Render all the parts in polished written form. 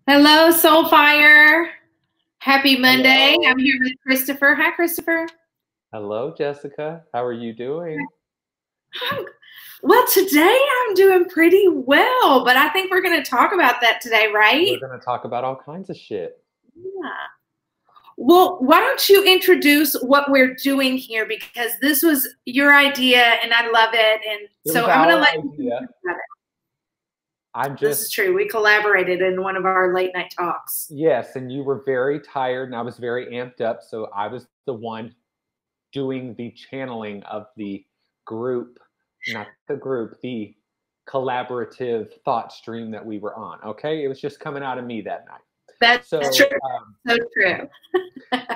Hello, Soulfire. Happy Monday. Hello. I'm here with Christopher. Hi, Christopher. Hello, Jessica. How are you doing? Well, today I'm doing pretty well, but I think we're going to talk about that today, We're right? going to talk about all kinds of shit. Yeah. Well, why don't you introduce what we're doing here, because this was your idea and I love it. And It so was I'm going to our let you idea. talk about it. I'm This is just, true. We collaborated in one of our late night talks. yes, and you were very tired and I was very amped up. So I was the one doing the channeling of the group, not the group, the collaborative thought stream that we were on. Okay. It was just coming out of me that night. That's So, true. So true.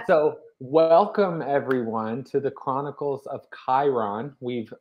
so welcome everyone to the Chronicles of Chiron. We've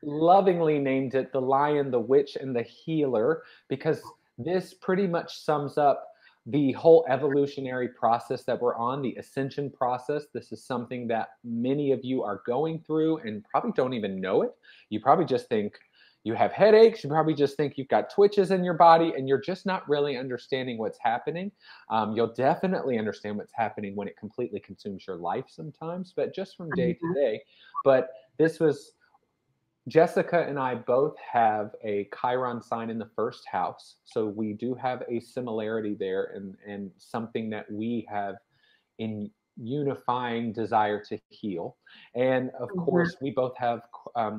lovingly named it The Lion, the Witch, and the Healer, because this pretty much sums up the whole evolutionary process that we're on, the ascension process. This is something that many of you are going through and probably don't even know it. You probably just think you have headaches. You probably just think you've got twitches in your body and you're just not really understanding what's happening. You'll definitely understand what's happening when it completely consumes your life sometimes, but just from day to day. But this was Jessica and I both have a Chiron sign in the first house. So we do have a similarity there and something that we have in unifying desire to heal. And of course, we both have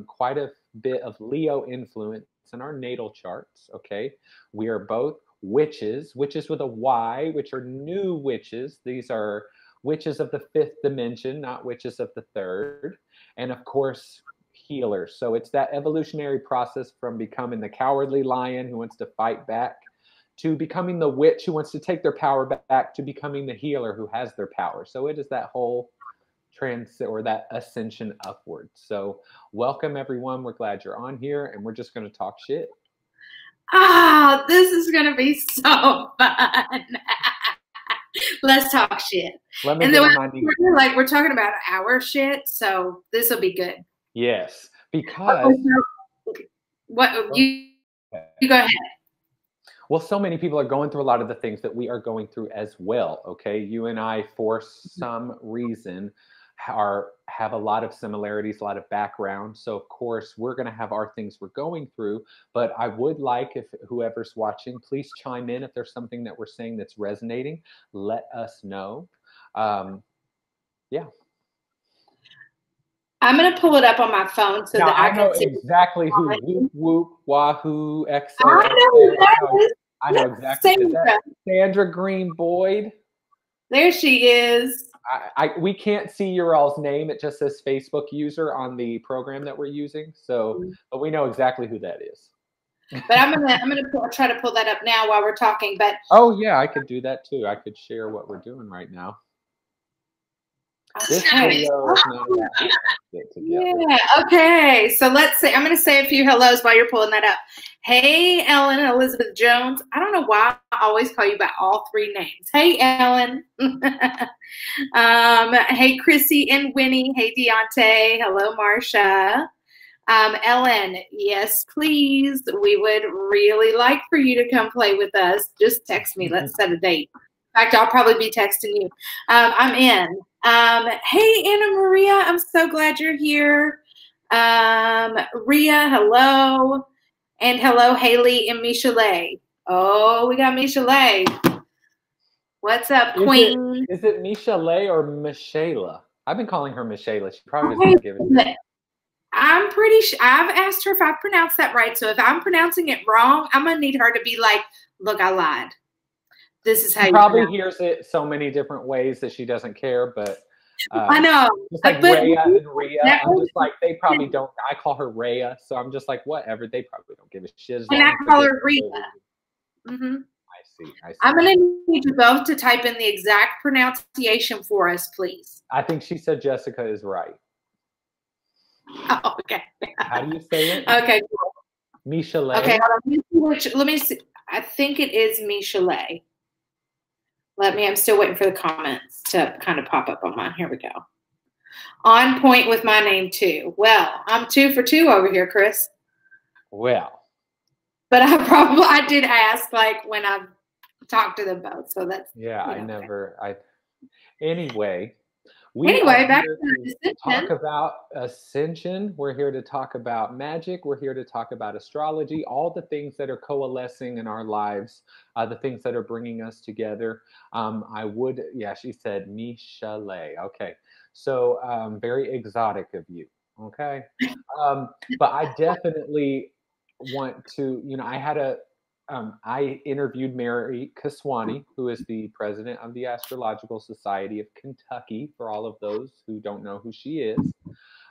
quite a bit of Leo influence in our natal charts. Okay. We are both witches, witches with a Y, which are new witches. These are witches of the fifth dimension, not witches of the third. And of course, healers. So it's that evolutionary process from becoming the cowardly lion who wants to fight back to becoming the witch who wants to take their power back to becoming the healer who has their power. So it is that whole that ascension upward. So welcome everyone. We're glad you're on here and we're just going to talk shit. Ah, this is going to be so fun. Let's talk shit. Let me and get then on my knees. we're talking about our shit, so this will be good. Yes, because what you go ahead. Well, so many people are going through a lot of the things that we are going through as well. Okay, you and I, for some reason, have a lot of similarities, a lot of background. So of course, we're going to have our things we're going through. But I would like, if whoever's watching, please chime in if there's something that we're saying that's resonating. Let us know. Yeah. I'm going to pull it up on my phone so now, that I know can see exactly who Whoop Whoop Wahoo XO. I know who that is. I know exactly. Is that Sandra Green Boyd? There she is. We can't see your all's name. It just says Facebook user on the program that we're using. So, but we know exactly who that is. But I'm gonna try to pull that up now while we're talking. But oh yeah, I could do that too. I could share what we're doing right now. This video is not yeah. Okay. So let's see. I'm going to say a few hellos while you're pulling that up. Hey, Ellen Elizabeth Jones. I don't know why I always call you by all three names. Hey, Ellen. Hey, Chrissy and Winnie. Hey, Deontay. Hello, Marsha. Ellen, yes, please. We would really like for you to come play with us. Just text me. Let's set a date. In fact, I'll probably be texting you. I'm in. Hey, Anna Maria, I'm so glad you're here. Ria, hello. And hello, Haley and Michelet. Oh, we got Michelet. What's up, Queen? Is it Michelet or Michela? I've been calling her Michela. She probably doesn't give it. I'm pretty sure I've asked her if I pronounced that right. So if I'm pronouncing it wrong, I'm gonna need her to be like, look, I lied. This is how she probably hears it so many different ways that she doesn't care, but I know. Just like Rhea and Rhea, I'm just like, they probably don't. I call her Rhea, so I'm just like, whatever. They probably don't give a shit. And I call her Rhea. I see. I'm going to need you both to type in the exact pronunciation for us, please. I think she said Jessica is right. Oh, okay. How do you say it? Okay, cool. Michelet. Okay, let me see. I think it is Michelet. I'm still waiting for the comments to kind of pop up on mine. Here we go. On point with my name too. Well, I'm 2 for 2 over here, Chris. Well. But I did ask like when I talk to them both. So that's, Yeah, you I know, never, anyway, we are anyway, back here to to the talk decision. about ascension. We're here to talk about magic. We're here to talk about astrology, all the things that are coalescing in our lives, the things that are bringing us together. Yeah, she said, Michele. Okay. So, very exotic of you. Okay. But I definitely want to, I interviewed Mary Kaswani, who is the president of the Astrological Society of Kentucky, for all of those who don't know who she is.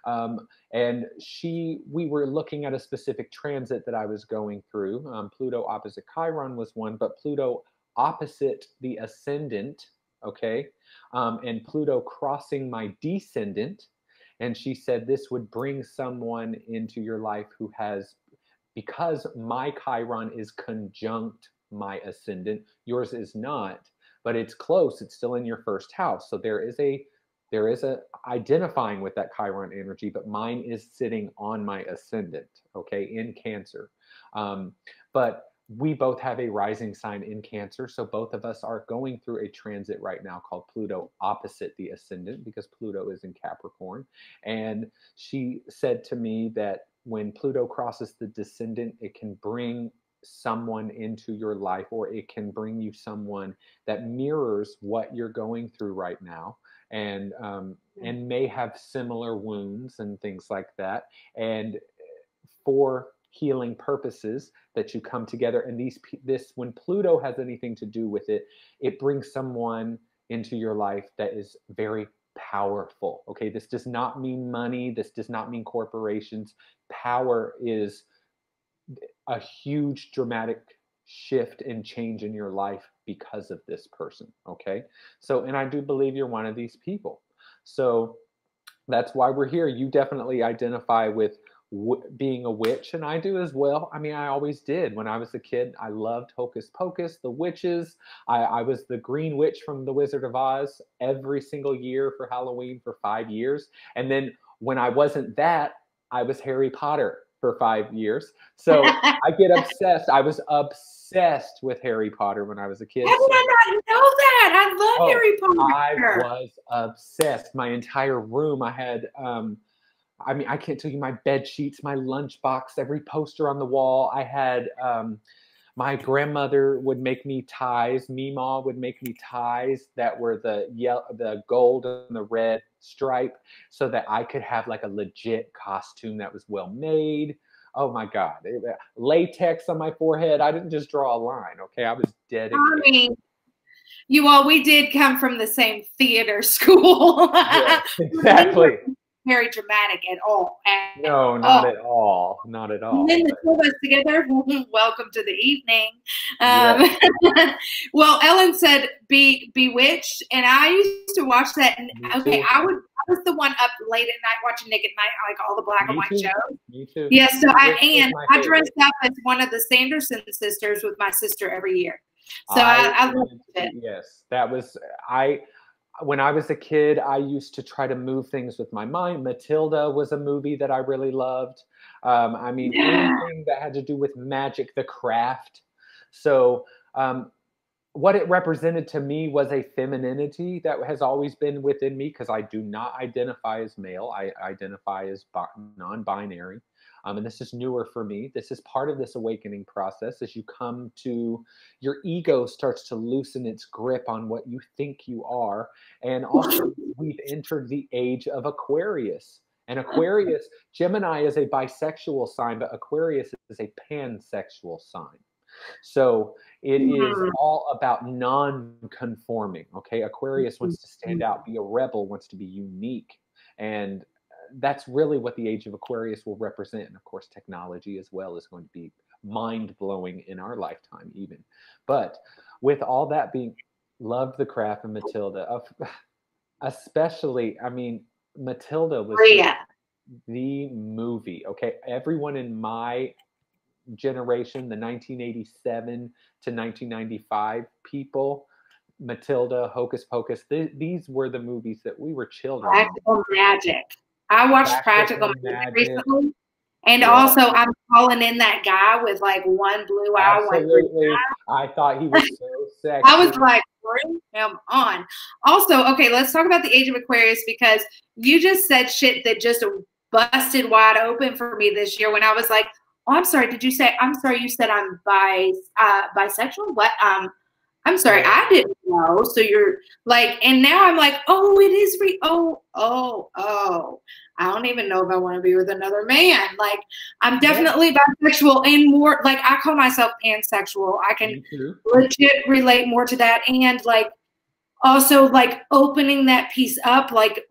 And we were looking at a specific transit that I was going through. Pluto opposite Chiron was one, but Pluto opposite the ascendant, okay, and Pluto crossing my descendant. And she said this would bring someone into your life who has, because my Chiron is conjunct my ascendant, yours is not, but it's close. It's still in your first house. So there is a identifying with that Chiron energy, but mine is sitting on my ascendant, okay, in Cancer. But we both have a rising sign in Cancer, so both of us are going through a transit right now called Pluto opposite the ascendant, because Pluto is in Capricorn. And she said to me that when Pluto crosses the descendant, it can bring someone into your life, or it can bring you someone that mirrors what you're going through right now, and may have similar wounds and things like that. And for healing purposes, that you come together. And this, when Pluto has anything to do with it, it brings someone into your life that is very powerful. Okay, this does not mean money. This does not mean corporations. Power is a huge dramatic shift and change in your life because of this person. Okay, so, and I do believe you're one of these people. So that's why we're here. You definitely identify with being a witch, and I do as well. I mean, I always did. When I was a kid, I loved Hocus Pocus, the witches. I was the green witch from The Wizard of Oz every single year for Halloween for 5 years. And then when I wasn't that, I was Harry Potter for 5 years. So I get obsessed. I was obsessed with Harry Potter when I was a kid. How did I not know that? I love Harry Potter. I was obsessed. My entire room, I had, I mean, I can't tell you, my bed sheets, my lunchbox, every poster on the wall. I had, my grandmother would make me ties. Meemaw would make me ties that were the gold and the red stripe, so that I could have like a legit costume that was well made. Oh my God. Latex on my forehead. I didn't just draw a line. Okay. I was dedicated. I mean, we did come from the same theater school. Yeah, exactly. Very dramatic at all. No, not at all. Not at all. And then the two of us together, welcome to the evening. Yes. Well, Ellen said Bewitched, and I used to watch that. And okay, I was the one up late at night watching Nick at Night, like all the black and white shows. Me too. Yes, so I dressed up as one of the Sanderson sisters with my sister every year. So I loved it. Yes, that was when I was a kid, I used to try to move things with my mind. Matilda was a movie that I really loved. I mean, anything that had to do with magic, the craft. So what it represented to me was a femininity that has always been within me, because I do not identify as male. I identify as non-binary. And this is newer for me. This is part of this awakening process. As you come to, your ego starts to loosen its grip on what you think you are. And also, we've entered the age of Aquarius. And Aquarius, Gemini is a bisexual sign, but Aquarius is a pansexual sign. So it is all about non-conforming. Okay, Aquarius wants to stand out, be a rebel, wants to be unique. And that's really what the age of Aquarius will represent. And of course, technology as well is going to be mind-blowing in our lifetime even. But with all that being, loved the craft of Matilda, especially, I mean, Matilda was the movie. Okay, everyone in my generation, the 1987 to 1995 people, Matilda, Hocus Pocus, these were the movies that we were children. Practical Magic. I watched Practical Magic recently. And also, I'm calling in that guy with like one blue eye. Absolutely. I thought he was so sexy. I was like, bring him on. Also, okay, let's talk about the age of Aquarius, because you just said shit that just busted wide open for me this year when I was like, oh, I'm sorry, did you say, I'm sorry, you said I'm bisexual? What? I'm sorry, Yeah. I didn't know. So you're like, and now I'm like, oh, it is I don't even know if I want to be with another man. Like, I'm definitely bisexual and more, like, I call myself pansexual. I can legit relate more to that. And like, also like opening that piece up, like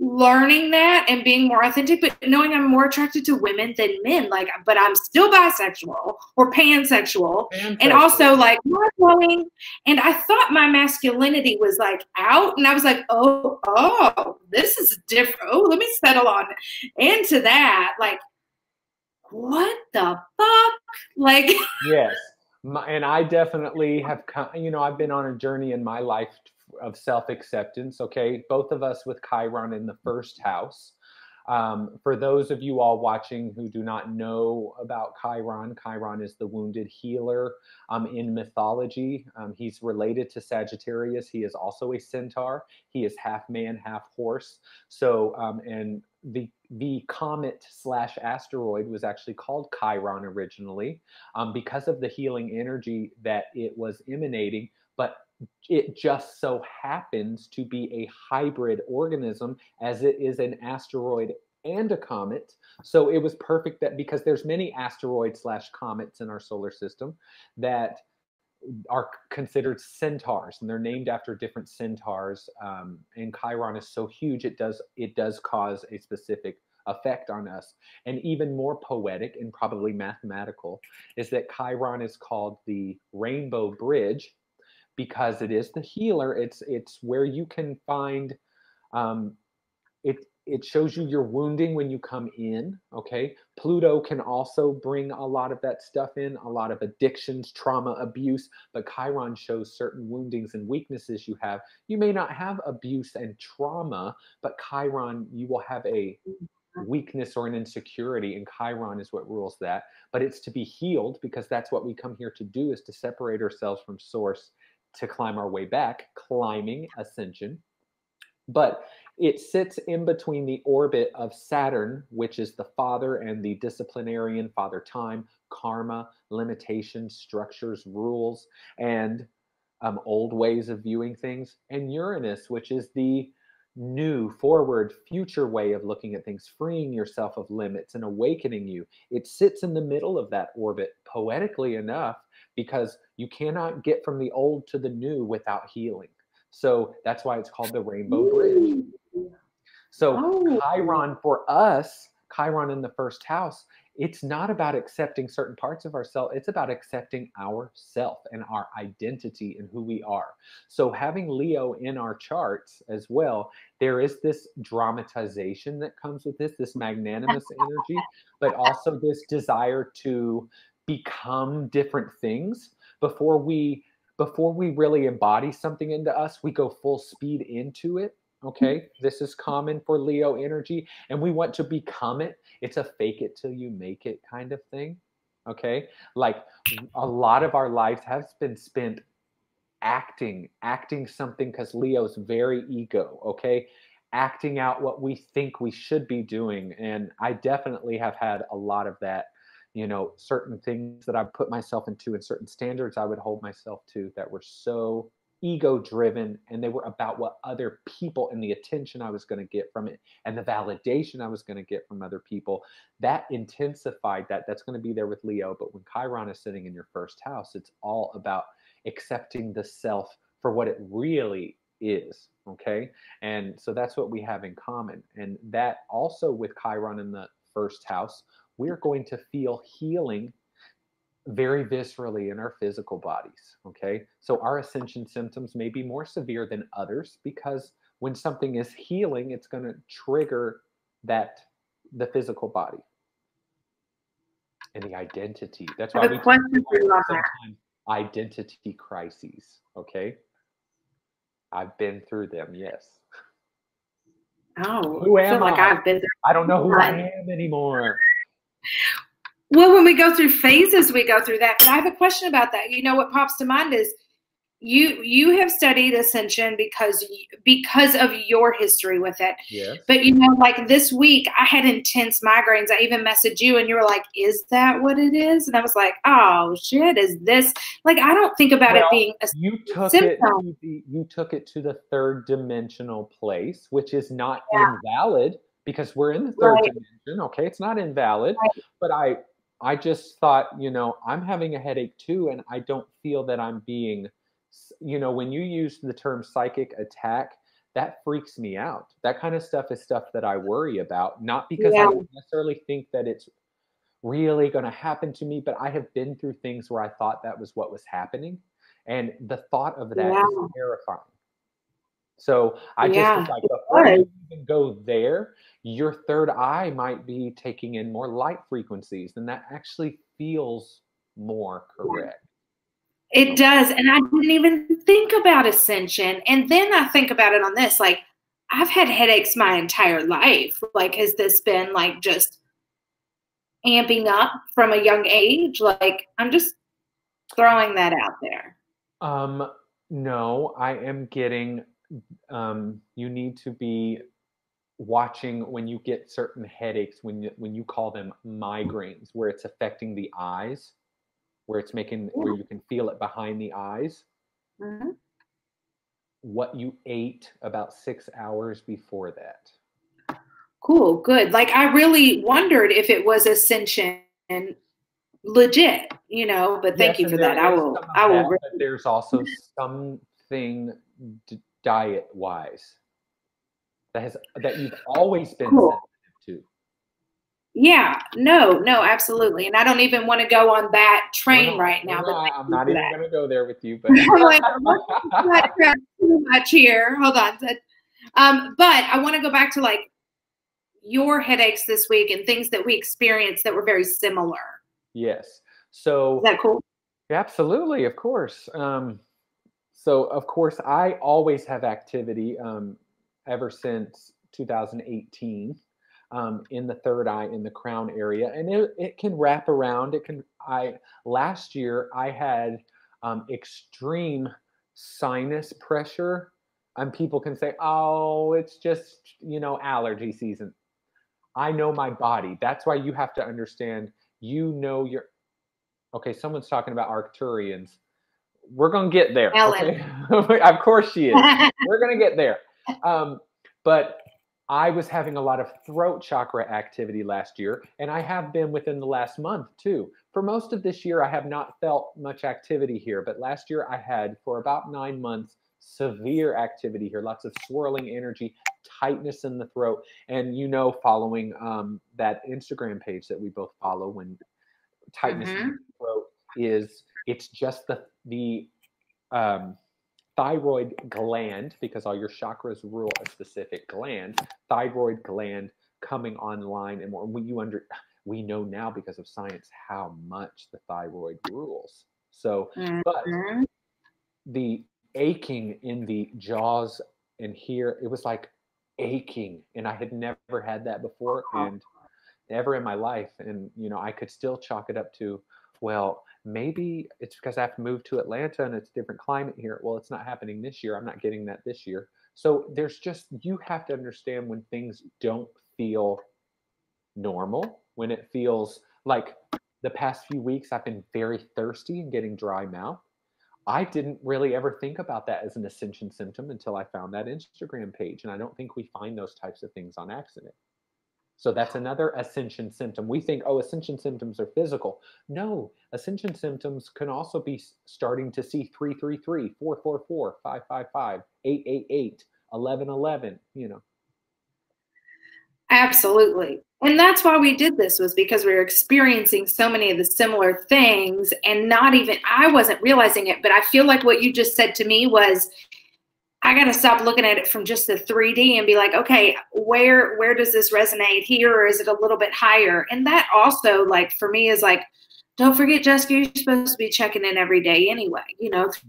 learning that and being more authentic, but knowing I'm more attracted to women than men, like, but I'm still bisexual or pansexual. And also like mind-blowing. And I thought my masculinity was like out, and I was like, oh, this is different. Oh, let me settle on into that. Like, what the fuck? Like, yes. And I definitely have, you know, I've been on a journey in my life of self-acceptance. Okay. Both of us with Chiron in the first house. For those of you all watching who do not know about Chiron, Chiron is the wounded healer in mythology. He's related to Sagittarius. He is also a centaur. He is half man, half horse. So, and the comet slash asteroid was actually called Chiron originally because of the healing energy that it was emanating, but it just so happens to be a hybrid organism, as it is an asteroid and a comet. So it was perfect that, because there's many asteroids slash comets in our solar system that are considered centaurs, and they're named after different centaurs. And Chiron is so huge, it does cause a specific effect on us. And even more poetic and probably mathematical is that Chiron is called the rainbow bridge, because it is the healer. It's where you can find it shows you your wounding when you come in. Okay, Pluto can also bring a lot of that stuff in, a lot of addictions, trauma, abuse, but Chiron shows certain woundings and weaknesses you have. You may not have abuse and trauma, but Chiron, you will have a weakness or an insecurity, and Chiron is what rules that. But it's to be healed, because that's what we come here to do, is to separate ourselves from source, to climb our way back, climbing, ascension. But it sits in between the orbit of Saturn, which is the father and the disciplinarian, father time, karma, limitations, structures, rules, and old ways of viewing things, and Uranus, which is the new, forward, future way of looking at things, freeing yourself of limits and awakening you. It sits in the middle of that orbit, poetically enough, because you cannot get from the old to the new without healing. So that's why it's called the Rainbow Bridge. So Chiron for us, Chiron in the first house, it's not about accepting certain parts of ourselves. It's about accepting ourself and our identity and who we are. So having Leo in our charts as well, there is this dramatization that comes with this magnanimous energy, but also this desire to become different things before we really embody something into us. We go full speed into it. Okay, this is common for Leo energy, and we want to become it. It's a fake it till you make it kind of thing. Okay, like a lot of our lives has been spent acting something, because Leo's very ego. Okay, acting out what we think we should be doing. And I definitely have had a lot of that. You know, certain things that I've put myself into and certain standards I would hold myself to that were so ego driven, and they were about what other people and the attention I was going to get from it and the validation I was going to get from other people. That intensified that. That's going to be there with Leo. But when Chiron is sitting in your first house, it's all about accepting the self for what it really is. Okay, and so that's what we have in common. And that also with Chiron in the first house, we're going to feel healing very viscerally in our physical bodies. Okay, so our ascension symptoms may be more severe than others, because when something is healing, it's going to trigger the physical body and the identity. That's why we sometimes identity crises. Okay, I've been through them. Yes. Oh, who am I feel like I've been there. I don't know who I am anymore. Well, when we go through phases, we go through that. But I have a question about that. You know, what pops to mind is you have studied ascension because of your history with it. Yes. But like this week I had intense migraines. I even messaged you and you were like, is that what it is? And I was like, oh shit, is this, like, I don't think about it being a symptom. You took it to the third dimensional place, which is not invalid, because we're in the third dimension. Okay, it's not invalid. But I just thought, I'm having a headache too, and I don't feel that I'm being, when you use the term psychic attack, that freaks me out. That kind of stuff is stuff that I worry about, not because I don't necessarily think that it's really going to happen to me, but I have been through things where I thought that was what was happening. And the thought of that is terrifying. So I just was like, before you even go there, your third eye might be taking in more light frequencies, and that actually feels more correct. It does. And I didn't even think about ascension. And then I think about it on this, like, I've had headaches my entire life. Like, has this been like just amping up from a young age? Like, I'm just throwing that out there. No, I am getting, you need to be watching when you get certain headaches, when you call them migraines, where it's affecting the eyes, where it's making, where you can feel it behind the eyes. Mm-hmm. What you ate about 6 hours before that. Cool, good. Like, I really wondered if it was ascension legit, but thank you for that. I will. But there's also something diet wise that you've always been sensitive to. Yeah, no, absolutely. And I don't even want to go on that train right now. But I'm not even going to go there with you. But I'm like, too much here. Hold on. But I want to go back to like your headaches this week and things that we experienced that were very similar. Yes. So is that cool? Absolutely, of course. So of course, I always have activity ever since 2018. In the third eye, in the crown area, and it can wrap around. Last year I had extreme sinus pressure, and people can say, "Oh, it's just allergy season." I know my body. That's why you have to understand. Okay. Someone's talking about Arcturians. We're gonna get there. Ellen. Okay, of course she is. We're gonna get there. But I was having a lot of throat chakra activity last year, and I have been within the last month too. For most of this year, I have not felt much activity here, but last year I had, for about 9 months, severe activity here, lots of swirling energy, tightness in the throat. And following that Instagram page that we both follow, when tightness in the throat it's just the thyroid gland, because all your chakras rule a specific gland, thyroid gland coming online, and more. We know now because of science how much the thyroid rules. So, but the aching in the jaws and here, it was like aching, and I had never had that before, and ever in my life. And I could still chalk it up to, well, maybe it's because I have to move to Atlanta and it's a different climate here. Well, it's not happening this year. I'm not getting that this year. So you have to understand when things don't feel normal, when it feels like the past few weeks I've been very thirsty and getting dry mouth. I didn't really ever think about that as an ascension symptom until I found that Instagram page. And I don't think we find those types of things on accident. So that's another ascension symptom. We think, ascension symptoms are physical. No, ascension symptoms can also be starting to see 333, 444, 555, 888, 1111, Absolutely. And that's why we did this, was because we were experiencing so many of the similar things, and I wasn't realizing it, but I feel like what you just said to me was, I got to stop looking at it from just the 3D and be like, okay, where does this resonate here? Or is it a little bit higher? And that also, like, for me is like, don't forget, Jessica, you're supposed to be checking in every day anyway,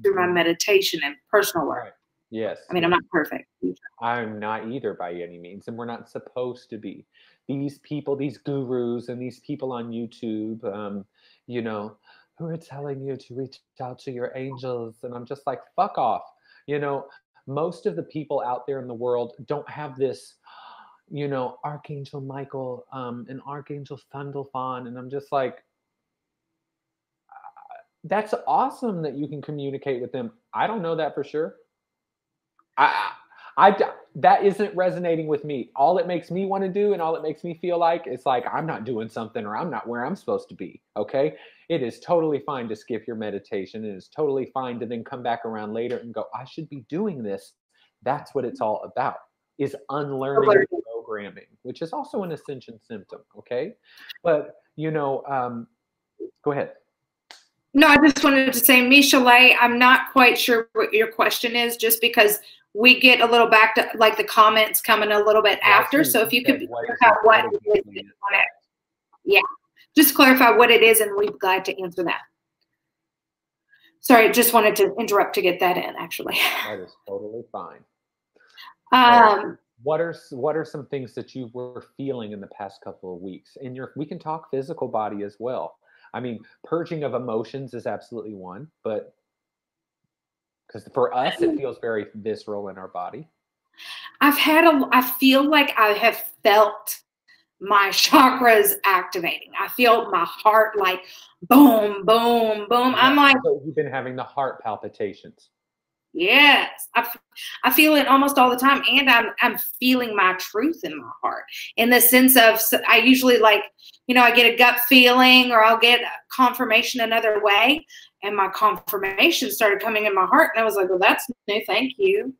through my meditation and personal work. Right. Yes. I mean, I'm not perfect. I'm not either by any means. And we're not supposed to be. These people, these gurus and these people on YouTube, who are telling you to reach out to your angels. And I'm just like, fuck off. You know, most of the people out there in the world don't have this, Archangel Michael, and Archangel Thundelfon. And I'm just like, that's awesome that you can communicate with them. I don't know that for sure. I, that isn't resonating with me. All it makes me want to do and all it makes me feel like is like I'm not doing something or I'm not where I'm supposed to be. Okay. It is totally fine to skip your meditation. It is totally fine to then come back around later and go, I should be doing this. That's what it's all about, is unlearning programming, which is also an ascension symptom. Okay. But, go ahead. No, I just wanted to say, Michelet, I'm not quite sure what your question is, just because we get a little back to like the comments coming a little bit after. So if you could clarify what it is, yeah, just clarify what it is, and we'd be glad to answer that. Sorry, just wanted to interrupt to get that in. Actually, that is totally fine. Um, what are some things that you were feeling in the past couple of weeks? And we can talk physical body as well. I mean, purging of emotions is absolutely one, but because for us, it feels very visceral in our body. I feel like I have felt my chakras activating. I feel my heart like boom, boom, boom. Yeah, I'm like, so you've been having the heart palpitations. Yes, I feel it almost all the time, and I'm feeling my truth in my heart, in the sense of, I usually I get a gut feeling, or I'll get confirmation another way, and my confirmation started coming in my heart, and I was like, well, that's new. Thank you.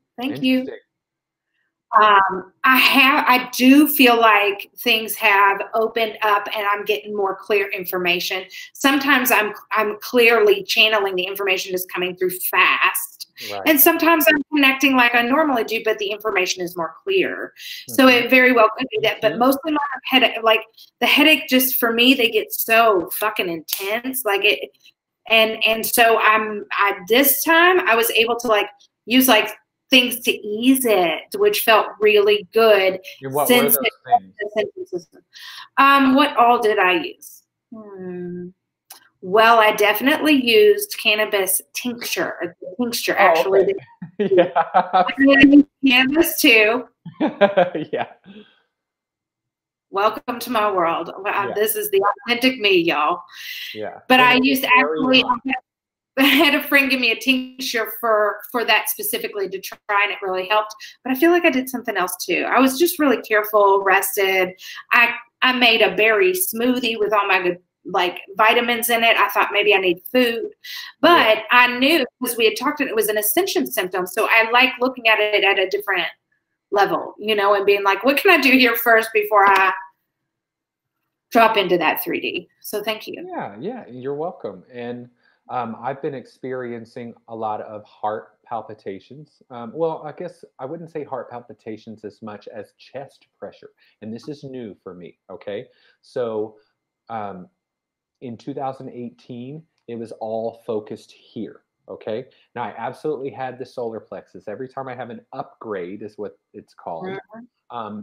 I do feel like things have opened up and I'm getting more clear information. Sometimes I'm clearly channeling the information is coming through fast. Right. And sometimes I'm connecting like I normally do, but the information is more clear. Mm-hmm. So it very well could be that, but mostly my headache, like the headache, just for me, they get so fucking intense. Like it, and so this time I was able to use things to ease it, which felt really good. What were those things? What all did I use? Well, I definitely used cannabis tincture. Actually. Okay. Yeah. I cannabis too. Yeah. Welcome to my world. Yeah. This is the authentic me, y'all. Yeah. But I used actually. I had a friend give me a tincture for that specifically to try, and it really helped. But I feel like I did something else too. I was just really careful, rested. I made a berry smoothie with all my good vitamins in it. I thought maybe I need food, but I knew, because we had talked, and it was an ascension symptom. So I like looking at it at a different level, and being like, what can I do here first before I drop into that 3D? So thank you. Yeah, you're welcome. And I've been experiencing a lot of heart palpitations. Well, I guess I wouldn't say heart palpitations as much as chest pressure. And this is new for me, okay? So in 2018, it was all focused here, okay? Now, I absolutely had the solar plexus. Every time I have an upgrade is what it's called. Mm-hmm.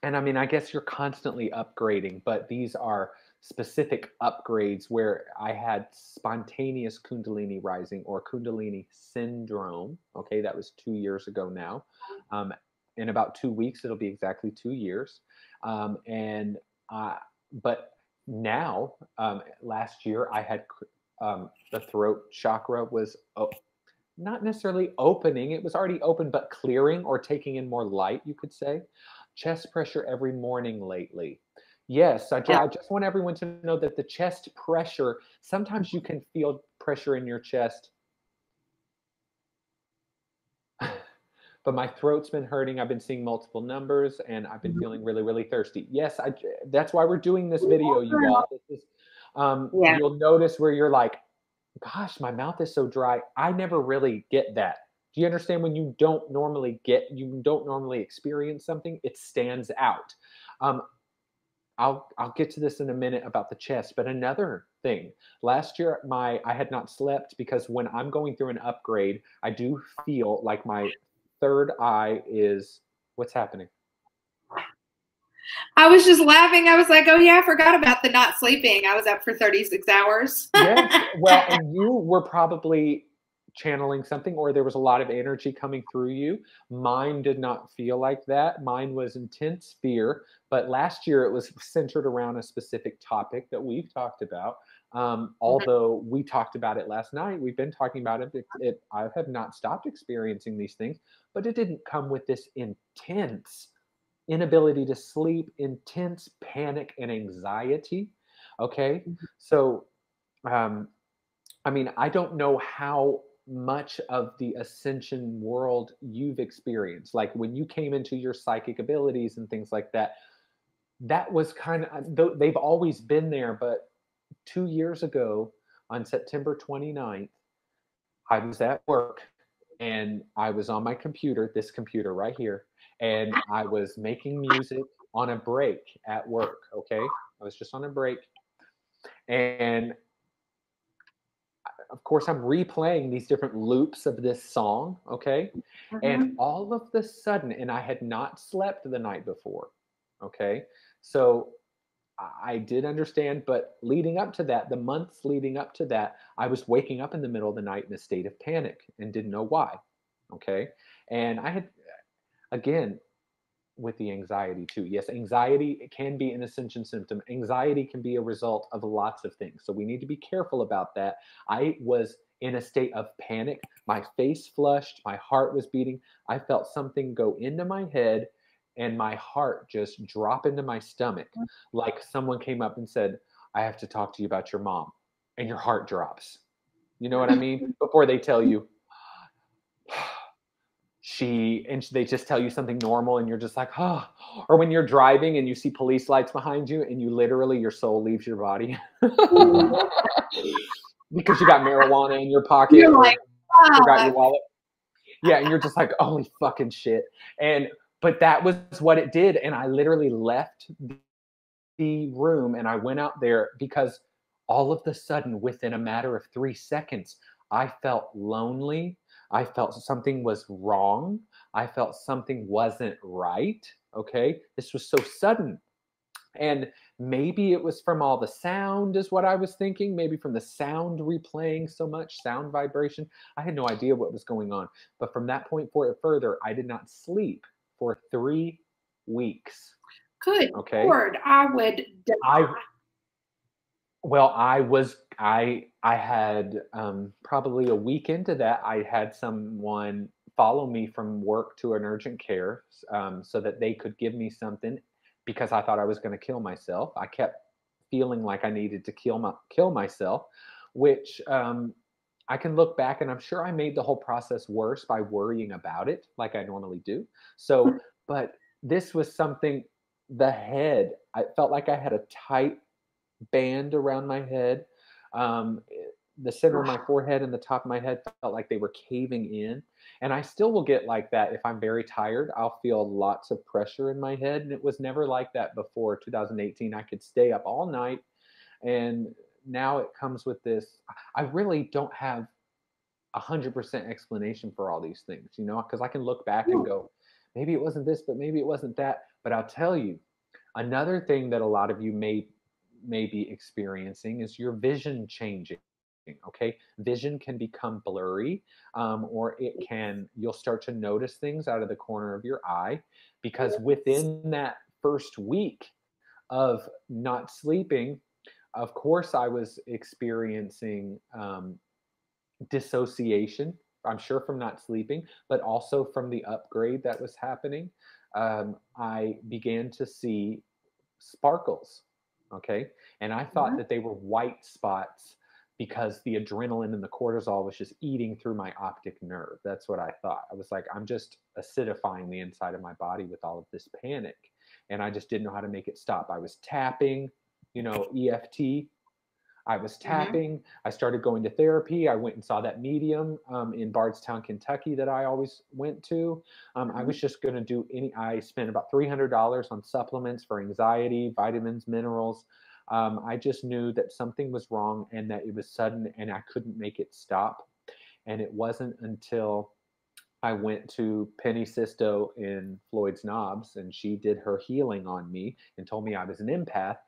And I mean, I guess you're constantly upgrading, but these are specific upgrades where I had spontaneous Kundalini rising, or Kundalini syndrome. Okay, that was 2 years ago now. In about 2 weeks, it'll be exactly 2 years. But now, last year, I had the throat chakra was not necessarily opening. It was already open, but clearing or taking in more light, you could say. Chest pressure every morning lately. Yes, I just want everyone to know that the chest pressure, sometimes you can feel pressure in your chest, but my throat's been hurting. I've been seeing multiple numbers, and I've been feeling really, really thirsty. Yes, that's why we're doing this video, you all. This is, you'll notice where you're like, gosh, my mouth is so dry. I never really get that. Do you understand? When you don't normally experience something, it stands out. I'll get to this in a minute about the chest, but another thing, last year I had not slept because when I'm going through an upgrade, I do feel like my third eye is, what's happening? I was just laughing. I was like, oh, yeah, I forgot about the not sleeping. I was up for 36 hours. Yes. Well, and you were probably channeling something, or there was a lot of energy coming through you. Mine did not feel like that. Mine was intense fear. But last year it was centered around a specific topic that we've talked about. Although we talked about it last night, we've been talking about it. I have not stopped experiencing these things, but it didn't come with this intense inability to sleep, intense panic and anxiety. Okay. So, um, I mean, I don't know how much of the ascension world you've experienced. Like when you came into your psychic abilities and things like that, that was kind of, they've always been there. But 2 years ago, on September 29th, I was at work and I was on my computer, this computer right here, and I was making music on a break at work. Okay. I was just on a break. And of course, I'm replaying these different loops of this song. Okay. And all of the sudden, and I had not slept the night before. Okay. So I did understand, but leading up to that, the months leading up to that, I was waking up in the middle of the night in a state of panic and didn't know why. Okay. And I had, again, with the anxiety too. Yes, anxiety can be an ascension symptom. Anxiety can be a result of lots of things. So we need to be careful about that. I was in a state of panic. My face flushed, my heart was beating. I felt something go into my head and my heart just drop into my stomach. Like someone came up and said, I have to talk to you about your mom. And your heart drops. You know what I mean? Before they tell you, they just tell you something normal and you're just like, oh. Or when you're driving and you see police lights behind you and you literally, your soul leaves your body because you got marijuana in your pocket. You're like, or forgot your wallet. Yeah. And you're just like, holy fucking shit. But that was what it did. And I literally left the room and I went out there because all of the sudden, within a matter of 3 seconds, I felt lonely. I felt something was wrong. I felt something wasn't right. Okay. This was so sudden. And maybe it was from all the sound, is what I was thinking. Maybe from the sound replaying so much, sound vibration. I had no idea what was going on. But from that point further, I did not sleep for 3 weeks. good Okay. Lord, I would die. I had probably a week into that, I had someone follow me from work to an urgent care so that they could give me something because I thought I was going to kill myself. I kept feeling like I needed to kill myself, which I can look back and I'm sure I made the whole process worse by worrying about it like I normally do. So, but this was something, the head, I felt like I had a tight band around my head. Um, the center of my forehead and the top of my head felt like they were caving in. And I still will get like that if I'm very tired. I'll feel lots of pressure in my head. And it was never like that before 2018. I could stay up all night. And now it comes with this. I really don't have 100% explanation for all these things, because I can look back and go, maybe it wasn't this, but maybe it wasn't that. But I'll tell you, another thing that a lot of you may be experiencing is your vision changing. Okay, vision can become blurry, or you'll start to notice things out of the corner of your eye, because within that first week of not sleeping, of course I was experiencing dissociation, I'm sure from not sleeping, but also from the upgrade that was happening. I began to see sparkles. Okay. And I thought that they were white spots because the adrenaline and the cortisol was just eating through my optic nerve. That's what I thought. I was like, I'm just acidifying the inside of my body with all of this panic. And I just didn't know how to make it stop. I was tapping, EFT. I was tapping. I started going to therapy. I went and saw that medium in Bardstown, Kentucky that I always went to. I was just going to I spent about $300 on supplements for anxiety, vitamins, minerals. I just knew that something was wrong and that it was sudden and I couldn't make it stop. And it wasn't until I went to Penny Sisto in Floyd's Knobs, and she did her healing on me and told me I was an empath.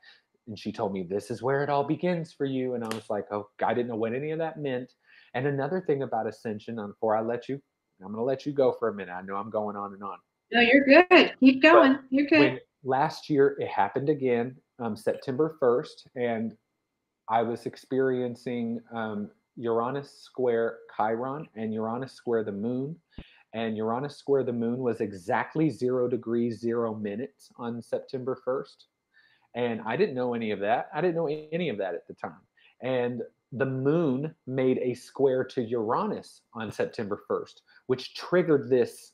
And she told me, this is where it all begins for you. And I was like, oh, I didn't know what any of that meant. And another thing about ascension, before I let you, I'm going to let you go for a minute. I know I'm going on and on. No, you're good. Keep going. But you're good. When last year it happened again, September 1st, and I was experiencing Uranus square Chiron and Uranus square the moon. And Uranus square the moon was exactly 0 degrees, 0 minutes on September 1st. And I didn't know any of that. I didn't know any of that at the time. And the moon made a square to Uranus on September 1st, which triggered this.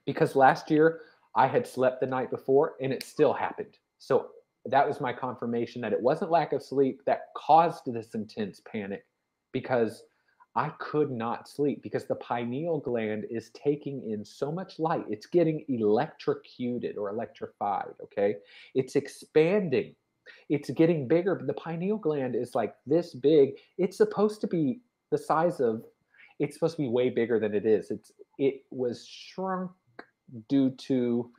Because last year I had slept the night before and it still happened. So that was my confirmation that it wasn't lack of sleep that caused this intense panic, because I could not sleep because the pineal gland is taking in so much light. It's getting electrocuted or electrified, okay? It's expanding. It's getting bigger, but the pineal gland is like this big. It's supposed to be the size of, it's supposed to be way bigger than it is. It was shrunk due to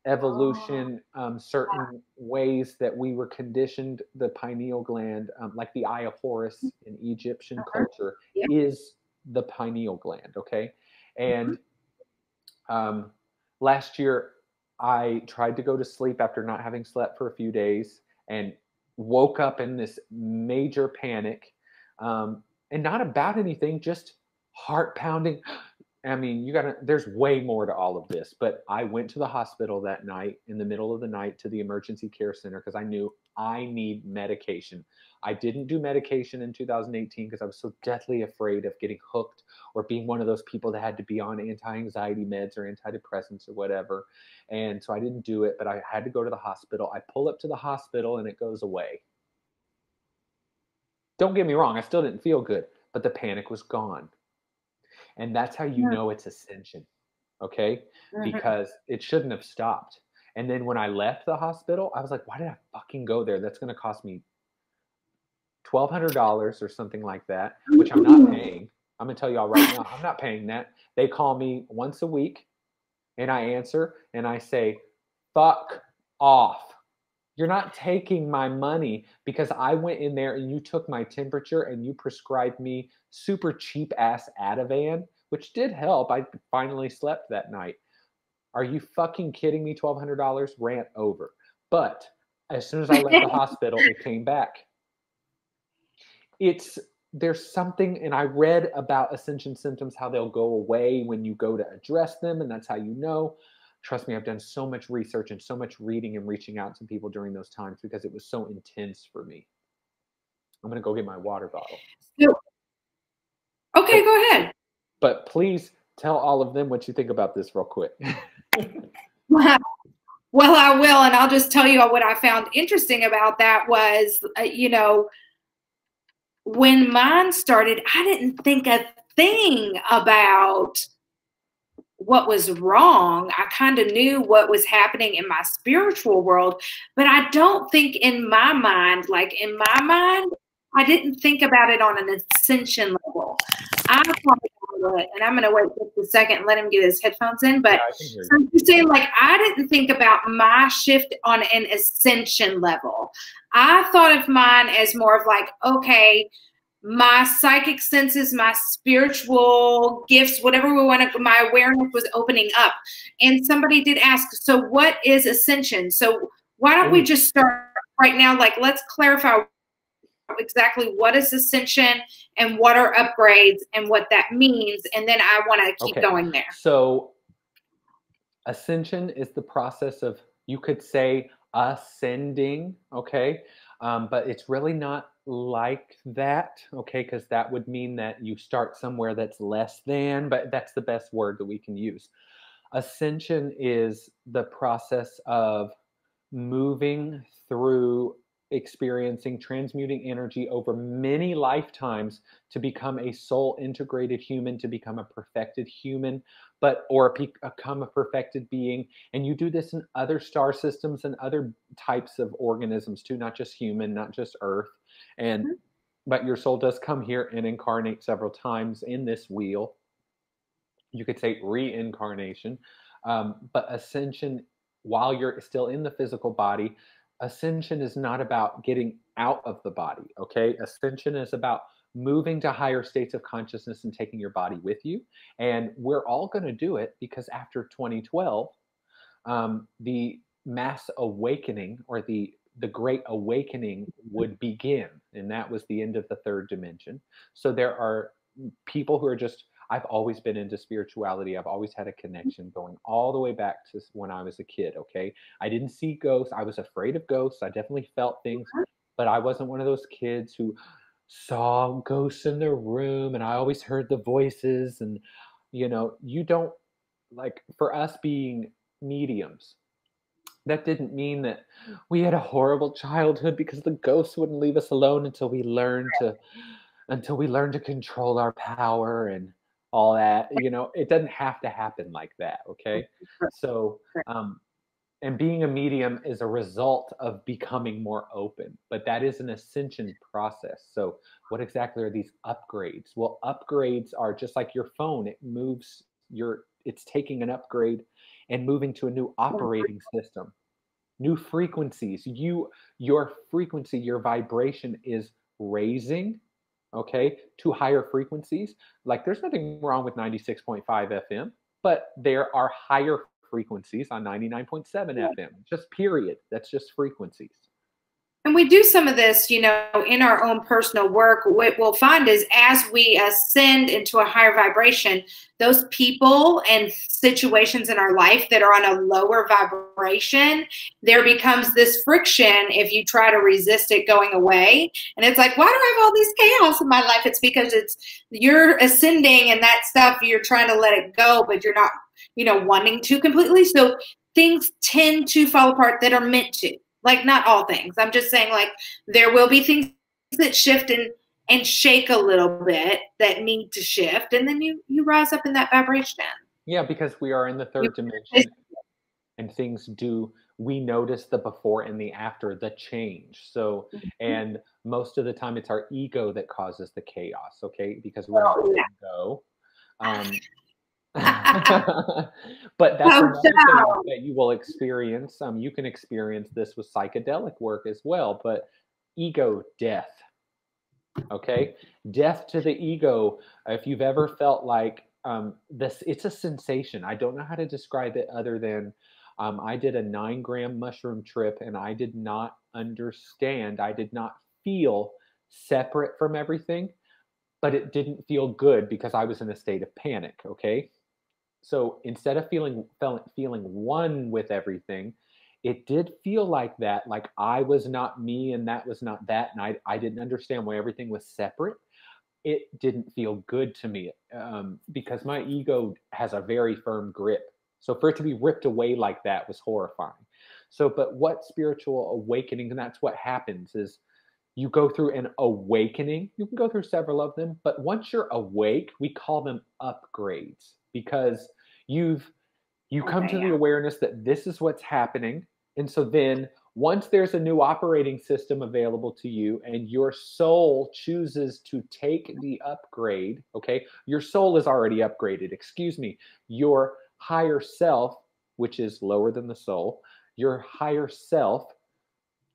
evolution, certain ways that we were conditioned. The pineal gland, like the eye of Horus in Egyptian culture, is the pineal gland, okay? And last year I tried to go to sleep after not having slept for a few days and woke up in this major panic, and not about anything, just heart pounding. I mean, there's way more to all of this, but I went to the hospital that night in the middle of the night to the emergency care center because I knew I need medication. I didn't do medication in 2018 because I was so deathly afraid of getting hooked or being one of those people that had to be on anti-anxiety meds or antidepressants or whatever. And so I didn't do it, but I had to go to the hospital. I pull up to the hospital and it goes away. Don't get me wrong, I still didn't feel good, but the panic was gone. And that's how you know it's ascension, okay? Because it shouldn't have stopped. And then when I left the hospital, I was like, why did I fucking go there? That's going to cost me $1,200 or something like that, which I'm not paying. I'm going to tell y'all right now, I'm not paying that. They call me once a week, and I answer, and I say, fuck off. You're not taking my money, because I went in there and you took my temperature and you prescribed me super cheap ass Ativan, which did help. I finally slept that night. Are you fucking kidding me? $1,200? Rant over. But as soon as I left the hospital, it came back. There's something, and I read about ascension symptoms, how they'll go away when you go to address them, and that's how you know. Trust me, I've done so much research and so much reading and reaching out to people during those times because it was so intense for me. I'm going to go get my water bottle. Okay, go ahead. But please tell all of them what you think about this real quick. Well, I will. And I'll just tell you what I found interesting about that was, when mine started, I didn't think a thing about what was wrong. I kind of knew what was happening in my spiritual world, but I don't think in my mind, I didn't think about it on an ascension level. I thought about it, and I'm going to wait just a second and let him get his headphones in. But so I'm saying, I didn't think about my shift on an ascension level. I thought of mine as more of okay, my psychic senses, my spiritual gifts, whatever we want to, my awareness was opening up. And somebody did ask, so what is ascension? So why don't we just start right now? Let's clarify exactly what is ascension and what are upgrades and what that means. And then I want to keep going there. So ascension is the process of, you could say, ascending, okay? But it's really not like that, okay? Because that would mean that you start somewhere that's less than, but that's the best word that we can use. Ascension is the process of moving through, experiencing, transmuting energy over many lifetimes to become a soul integrated human, to become a perfected human, or become a perfected being. And you do this in other star systems and other types of organisms too, not just human, not just Earth. But your soul does come here and incarnate several times in this wheel. You could say reincarnation, but ascension, while you're still in the physical body, ascension is not about getting out of the body, okay? Ascension is about moving to higher states of consciousness and taking your body with you. And we're all going to do it because after 2012, the mass awakening, or the great awakening, would begin, and that was the end of the third dimension. So there are people who are just, I've always been into spirituality. I've always had a connection going all the way back to when I was a kid. Okay, I didn't see ghosts. I was afraid of ghosts. I definitely felt things, but I wasn't one of those kids who saw ghosts in their room, and I always heard the voices. And you don't, like, for us being mediums, that didn't mean that we had a horrible childhood, because the ghosts wouldn't leave us alone until we learn to control our power and all that. It doesn't have to happen like that. Okay. So and being a medium is a result of becoming more open, but that is an ascension process. So what exactly are these upgrades? Well, upgrades are just like your phone. It's taking an upgrade and moving to a new operating system, new frequencies. Your frequency, your vibration is raising, okay, to higher frequencies. Like, there's nothing wrong with 96.5 FM, but there are higher frequencies on 99.7 FM. Just period. That's just frequencies. And we do some of this, in our own personal work. What we'll find is, as we ascend into a higher vibration, those people and situations in our life that are on a lower vibration, there becomes this friction if you try to resist it going away. And it's like, why do I have all these chaos in my life? It's because you're ascending, and that stuff, you're trying to let it go, but you're not, wanting to completely. So things tend to fall apart that are meant to. Like, not all things. I'm just saying, like, there will be things that shift and shake a little bit that need to shift. And then you rise up in that vibration. Yeah, because we are in the third dimension, and we notice the before and the after, the change. So, and most of the time it's our ego that causes the chaos, okay? Because we're not letting go. But that's another thing that you will experience. You can experience this with psychedelic work as well, but ego death. Okay, death to the ego. If you've ever felt like this, it's a sensation. I don't know how to describe it other than I did a 9-gram mushroom trip, and I did not understand. I did not feel separate from everything, but it didn't feel good because I was in a state of panic. Okay. So instead of feeling one with everything, it did feel like that, like I was not me and that was not that, and I didn't understand why everything was separate. It didn't feel good to me, because my ego has a very firm grip. So for it to be ripped away like that was horrifying. So, but what spiritual awakening, and that's what happens, is you go through an awakening. You can go through several of them, but once you're awake, we call them upgrades, because you come to the awareness that this is what's happening. And so then once there's a new operating system available to you and your soul chooses to take the upgrade, okay, your soul is already upgraded, your higher self, which is lower than the soul, your higher self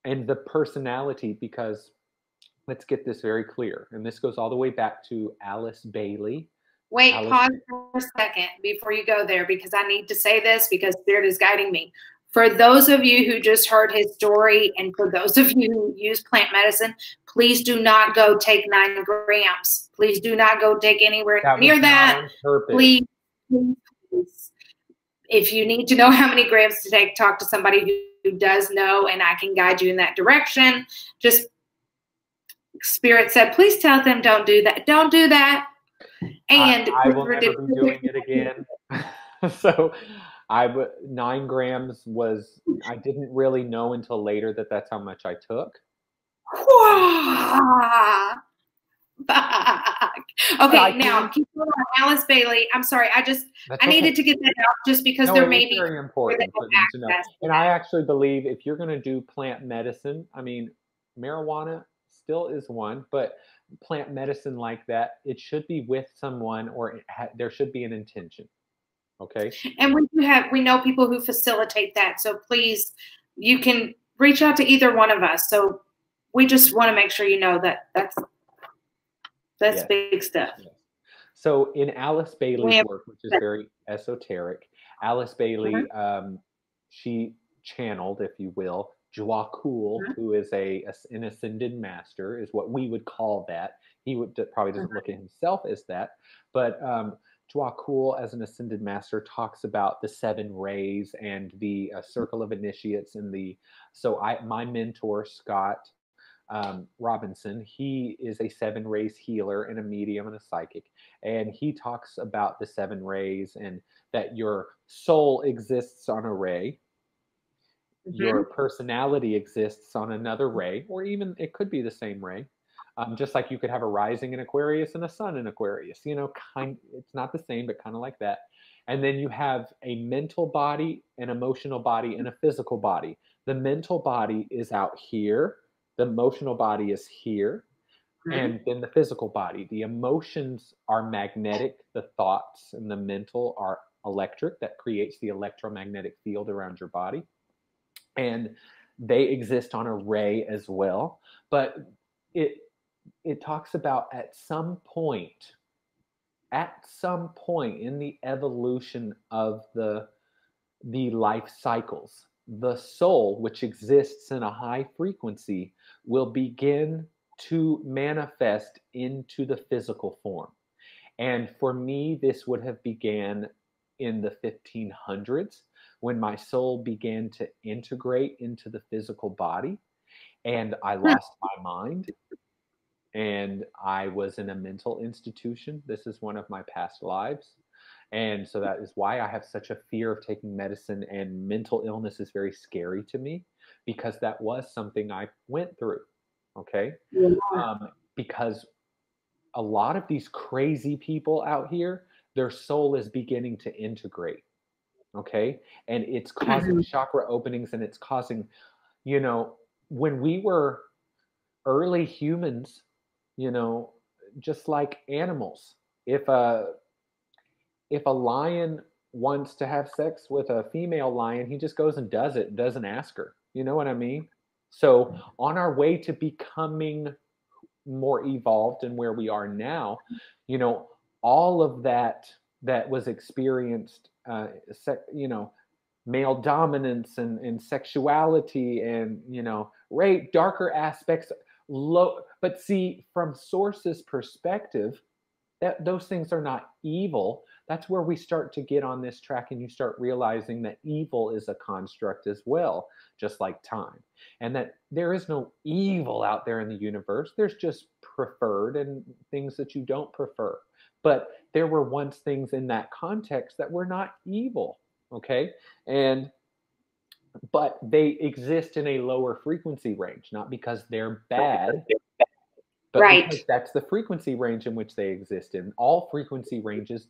and the personality, because let's get this very clear. And this goes all the way back to Alice Bailey. Wait, pause for a second before you go there, because I need to say this because Spirit is guiding me. For those of you who just heard his story, and for those of you who use plant medicine, please do not go take 9 grams. Please do not go take anywhere near that. Please. If you need to know how many grams to take, talk to somebody who does know, and I can guide you in that direction. Just, Spirit said, please tell them don't do that. Don't do that. And I will never be doing it again. So 9 grams was, I didn't really know until later that that's how much I took. Okay, now keep going on. Alice Bailey. I'm sorry. I needed to get that out just because there may be very important for them to know. And I actually believe if you're going to do plant medicine, I mean, marijuana still is one, but plant medicine like that, it should be with someone, or there should be an intention. Okay. And we know people who facilitate that. So please, you can reach out to either one of us. So we just want to make sure you know that that's Yes. big stuff. Yes. So in Alice Bailey's work, which is very esoteric, Alice Bailey, she channeled, if you will, Jua Kul, who is an ascended master, is what we would call that. He probably doesn't look at himself as that, but Jua Kul, as an ascended master, talks about the 7 rays and the circle of initiates. And my mentor, Scott Robinson, he is a 7 rays healer and a medium and a psychic. And he talks about the 7 rays, and that your soul exists on a ray. Your personality exists on another ray, or even it could be the same ray. Just like you could have a rising in Aquarius and a sun in Aquarius, it's not the same, but kind of like that. And then you have a mental body, an emotional body, and a physical body. The mental body is out here. The emotional body is here. And then the physical body. The emotions are magnetic. The thoughts and the mental are electric. That creates the electromagnetic field around your body. And they exist on a ray as well. But it talks about at some point in the evolution of the life cycles, the soul, which exists in a high frequency, will begin to manifest into the physical form. And for me, this would have began in the 1500s, when my soul began to integrate into the physical body, and I lost my mind, and I was in a mental institution. This is one of my past lives. And so that is why I have such a fear of taking medicine, and mental illness is very scary to me, because that was something I went through. Okay. Because a lot of these crazy people out here, their soul is beginning to integrate. Okay. And it's causing chakra openings, and it's causing, when we were early humans, just like animals, if a lion wants to have sex with a female lion, he just goes and does it, doesn't ask her. You know what I mean? So on our way to becoming more evolved and where we are now, all of that was experienced, male dominance and sexuality and, rape, darker aspects, but see, from Source's perspective, those things are not evil. That's where we start to get on this track, and you start realizing that evil is a construct as well, just like time. And that there is no evil out there in the universe. There's just preferred and things that you don't prefer. But there were once things in that context that were not evil, okay? But they exist in a lower frequency range, not because they're bad, but because that's the frequency range in which they exist in. All frequency ranges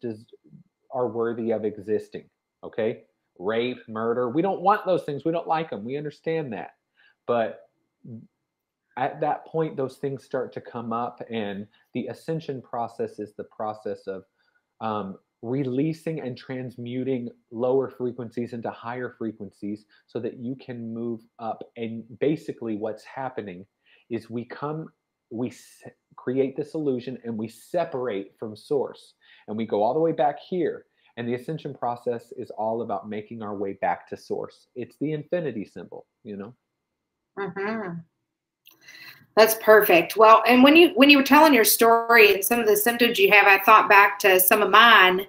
are worthy of existing, okay? Rape, murder, we don't want those things. We don't like them. We understand that. But at that point, those things start to come up, and the ascension process is the process of releasing and transmuting lower frequencies into higher frequencies so that you can move up. And basically what's happening is we create this illusion, and we separate from Source, and we go all the way back here. And the ascension process is all about making our way back to Source. It's the infinity symbol, That's perfect. Well, and when you were telling your story and some of the symptoms you have, I thought back to some of mine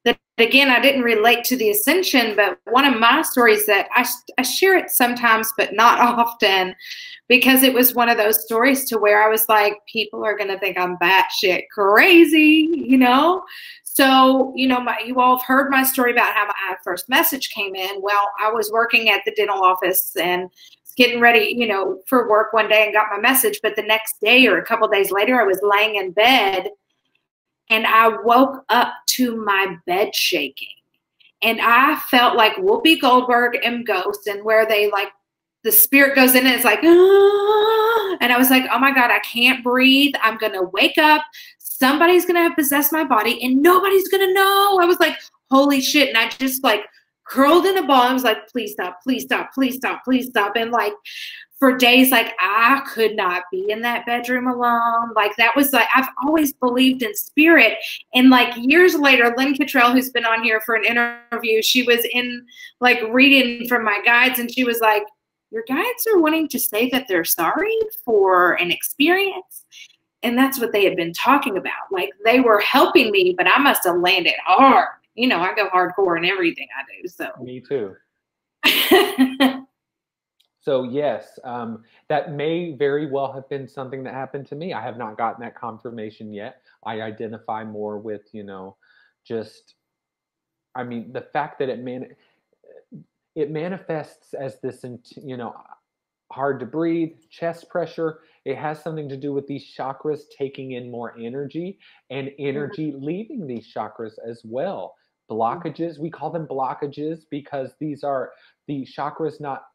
that, again, I didn't relate to the ascension, but one of my stories that I share it sometimes, but not often, because it was one of those stories to where I was like, people are going to think I'm batshit crazy, So, you all have heard my story about how my first message came in. Well, I was working at the dental office and getting ready, for work one day and got my message. But the next day or a couple of days later, I was laying in bed and I woke up to my bed shaking. And I felt like Whoopi Goldberg and Ghost, and where they the spirit goes in and it's like, ah, and I was like, oh my God, I can't breathe. I'm going to wake up. Somebody's going to have possessed my body and nobody's going to know. I was like, holy shit. And I just like curled in a ball. I was like, please stop, please stop, please stop, please stop. And like for days, like I could not be in that bedroom alone. Like that was like, I've always believed in spirit. And like years later, Lynn Cottrell, who's been on here for an interview, she was in like reading from my guides and she was like, your guides are wanting to say that they're sorry for an experience. And that's what they had been talking about. Like they were helping me, but I must have landed hard. You know, I go hardcore in everything I do. So me too. So yes, that may very well have been something that happened to me. I have not gotten that confirmation yet. I identify more with, you know, just, I mean, the fact that it manifests as this, you know, hard to breathe, chest pressure. It has something to do with these chakras taking in more energy and energy leaving these chakras as well. Blockages, we call them blockages because these are the chakras not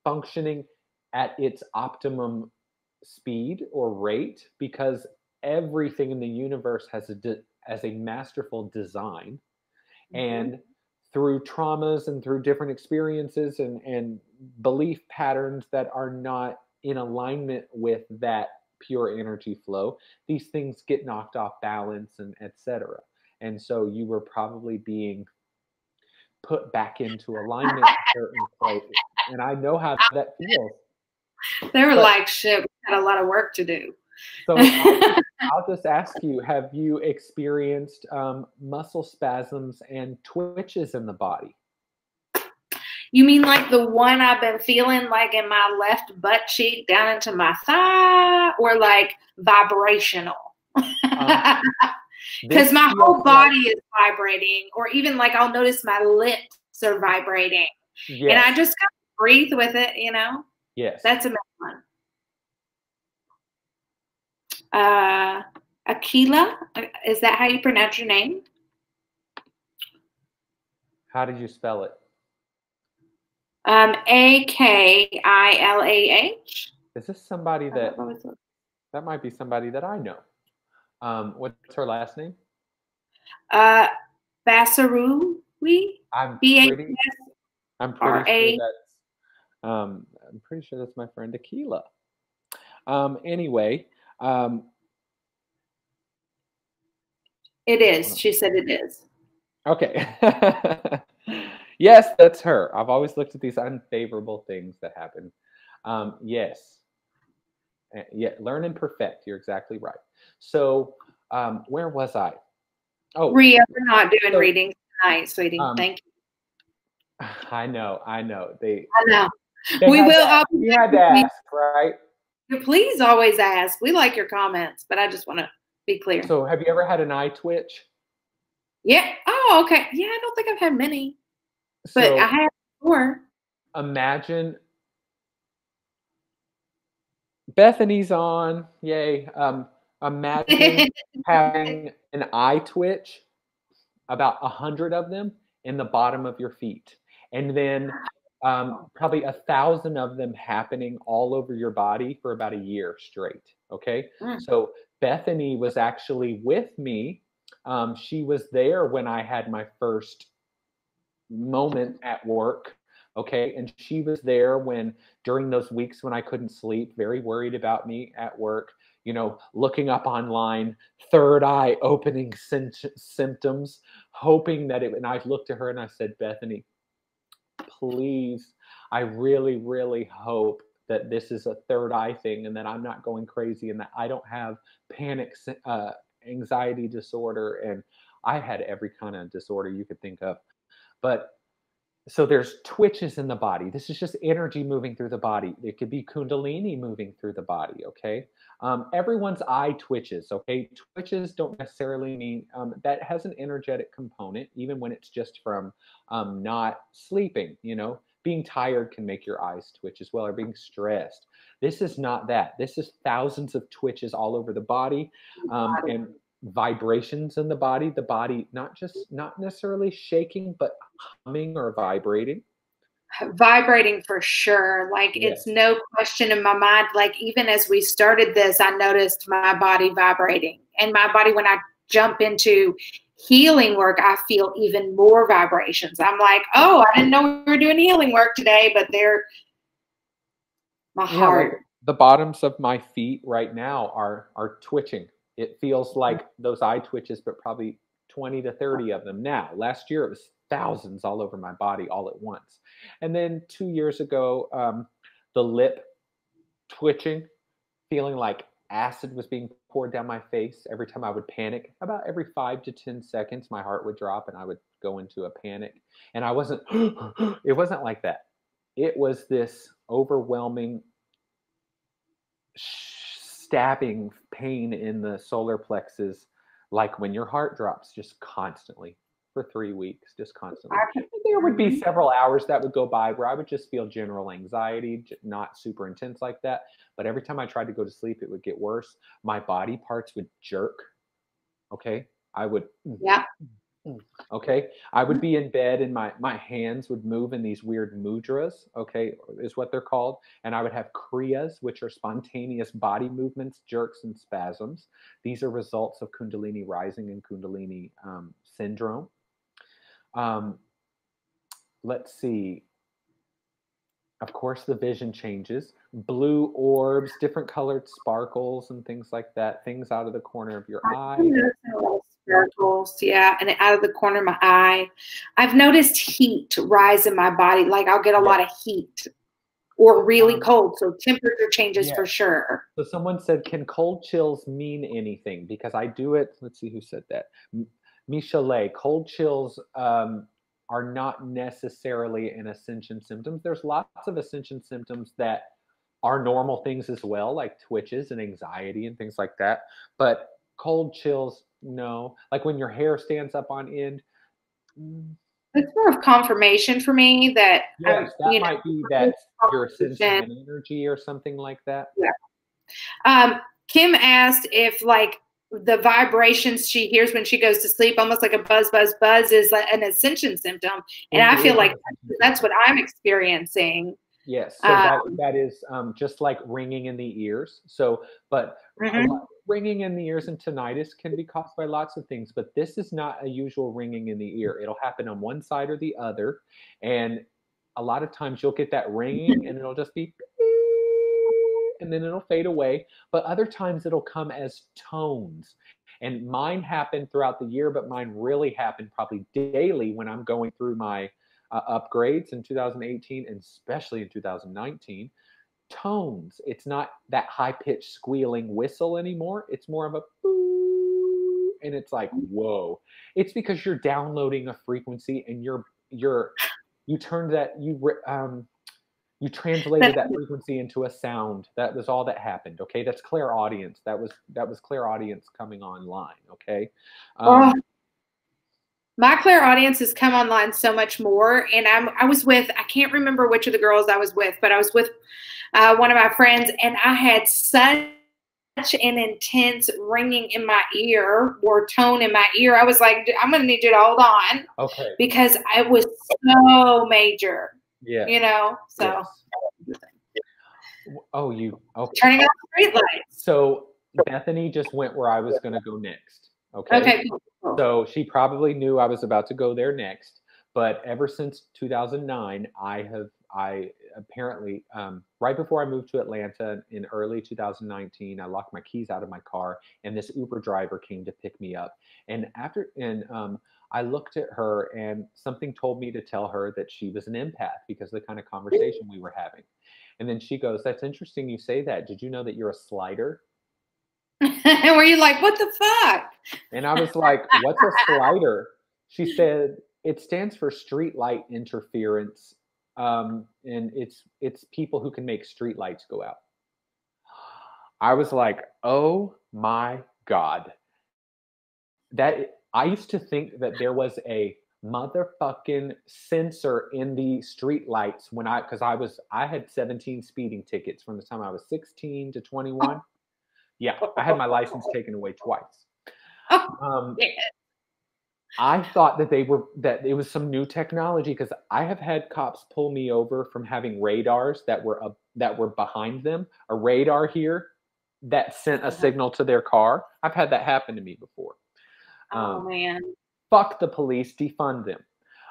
functioning at its optimum speed or rate, because everything in the universe has a masterful design. And through traumas and through different experiences and belief patterns that are not in alignment with that pure energy flow, these things get knocked off balance and etc. And so you were probably being put back into alignment in certain places. And I know how that feels. They were like, shit, we had a lot of work to do. So I'll just ask you, have you experienced muscle spasms and twitches in the body? You mean like the one I've been feeling like in my left butt cheek down into my thigh, or like vibrational? Because my whole body is vibrating, or even like I'll notice my lips are vibrating. Yes. And I just gotta breathe with it, you know? Yes. That's a main one. Akila, is that how you pronounce your name? How did you spell it? Akilah. Is this somebody that might be somebody that I know? What's her last name? Basaru. I'm pretty sure that's my friend Akila. Anyway, it is. She said it is. Okay. Yes, that's her. I've always looked at these unfavorable things that happen. Yes. Yeah, learn and perfect. You're exactly right. So, where was I? Oh, Rhea, we're not doing readings tonight, sweetie. Thank you. I know. I know. We will. We had to ask, right? Please always ask. We like your comments, but I just want to be clear. So, have you ever had an eye twitch? Yeah. Oh, okay. Yeah, I don't think I've had many, but I have before. Imagine Bethany's on. Yay. Imagine having an eye twitch, about 100 of them in the bottom of your feet, and then probably 1,000 of them happening all over your body for about a year straight. Okay. So Bethany was actually with me. She was there when I had my first moment at work. Okay. And she was there during those weeks when I couldn't sleep, very worried about me at work, you know, looking up online, third eye opening symptoms, hoping that and I looked at her and I said, Bethany, please, I really, really hope that this is a third eye thing and that I'm not going crazy and that I don't have panic, anxiety disorder. And I had every kind of disorder you could think of. But so there's twitches in the body. This is just energy moving through the body. It could be Kundalini moving through the body, okay? Everyone's eye twitches, okay? Twitches don't necessarily mean, that has an energetic component, even when it's just from not sleeping, you know? Being tired can make your eyes twitch as well, or being stressed. This is not that. This is thousands of twitches all over the body, and vibrations in the body not necessarily shaking, but humming or vibrating. Vibrating for sure. Like it's Yes. no question in my mind. Like even as we started this, I noticed my body vibrating, and my body, when I jump into healing work, I feel even more vibrations. I'm like, oh, I didn't know we were doing healing work today, but they're my Yeah, like heart. the bottoms of my feet right now are twitching. It feels like those eye twitches, but probably 20 to 30 of them now. Last year it was thousands all over my body all at once. And then 2 years ago, the lip twitching, feeling like acid was being poured down my face every time I would panic. About every 5 to 10 seconds, my heart would drop and I would go into a panic. And I wasn't, it wasn't like that. It was this overwhelming stabbing pain in the solar plexus, like when your heart drops, just constantly for 3 weeks, just constantly. And there would be Mhm. several hours that would go by where I would just feel general anxiety, not super intense like that. But every time I tried to go to sleep, it would get worse. My body parts would jerk. Okay. I would Yeah. okay, I would be in bed and my hands would move in these weird mudras, okay, is what they're called, and I would have kriyas, which are spontaneous body movements, jerks and spasms. These are results of kundalini rising and kundalini syndrome. um, let's see, of course the vision changes, blue orbs, different colored sparkles and things like that, things out of the corner of your I'm eye. noticing a little sparkles, yeah, and out of the corner of my eye. I've noticed heat rise in my body. Like I'll get a Yes. lot of heat or really um, cold. So temperature changes yes. for sure. So someone said, "Can cold chills mean anything?" Because I do it. Let's see who said that. Michelet, cold chills are not necessarily an ascension symptom. There's lots of ascension symptoms that are normal things as well, like twitches and anxiety and things like that. But cold chills, no. Like when your hair stands up on end. mm, It's more of confirmation for me that Yes, that might be that you're sensing confirmation. an energy or something like that. Yeah. Um, Kim asked if like the vibrations she hears when she goes to sleep, almost like a buzz, buzz, buzz, is like an ascension symptom, and It I feel is an like ascension that's symptom. what I'm experiencing. Yes, so Uh, that is just like ringing in the ears. So, but a lot, mhm. ringing in the ears and tinnitus can be caused by lots of things, but this is not a usual ringing in the ear. It'll happen on one side or the other, and a lot of times you'll get that ringing, and it'll just be, and then it'll fade away. But other times it'll come as tones. And mine happened throughout the year, but mine really happened probably daily when I'm going through my upgrades in 2018 and especially in 2019. Tones. It's not that high pitched squealing whistle anymore. It's more of a boo, and it's like whoa. It's because you're downloading a frequency and you turned that you translated That's that frequency into a sound. That was all that happened. Okay, that's clairaudience. That was clairaudience coming online. Okay. oh, um, my clairaudience has come online so much more. And I was with, I can't remember which of the girls I was with, but I was with one of my friends, and I had such an intense ringing in my ear or tone in my ear. I was like, I'm going to need you to hold on okay. because it was so major, Yes. you know? So Yes. Oh, you okay. turning off street lights. So Bethany just went where I was going to go next. Okay. Okay, cool. So she probably knew I was about to go there next. But ever since 2009, I apparently, right before I moved to Atlanta in early 2019, I locked my keys out of my car and this Uber driver came to pick me up. And I looked at her and something told me to tell her that she was an empath because of the kind of conversation we were having. And then she goes, "That's interesting you say that. Did you know that you're a slider?" And were you like, what the fuck? And I was like, "What's a slider?" She said, "It stands for street light interference. And it's people who can make street lights go out." I was like, "Oh my God." That I used to think that there was a motherfucking sensor in the street lights when I had 17 speeding tickets from the time I was 16 to 21. Yeah, I had my license taken away twice. Oh, Um, yeah. I thought that it was some new technology because I have had cops pull me over from having radars that were behind them, a radar here that sent a signal to their car. I've had that happen to me before. Oh man. Fuck the police, defund them.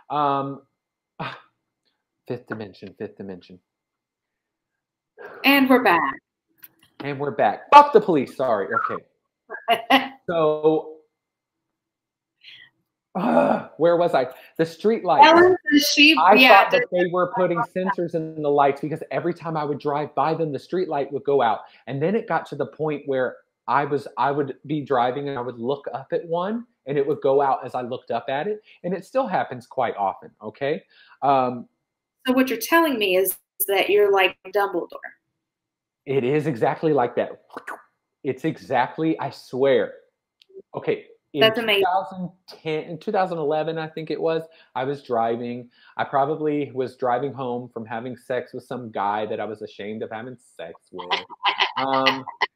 Um, fifth dimension, fifth dimension. And we're back. And we're back. Fuck the police. Sorry. Okay. So, where was I? The street lights. I thought that they were putting sensors in the lights because every time I would drive by them, the street light would go out. And then it got to the point where I would be driving and I would look up at one and it would go out as I looked up at it. And it still happens quite often. Okay. So what you're telling me is that you're like Dumbledore. It is exactly like that. It's exactly, I swear. Okay. That's amazing. 2010, in 2011, I think it was, I was driving. I probably was driving home from having sex with some guy that I was ashamed of having sex with.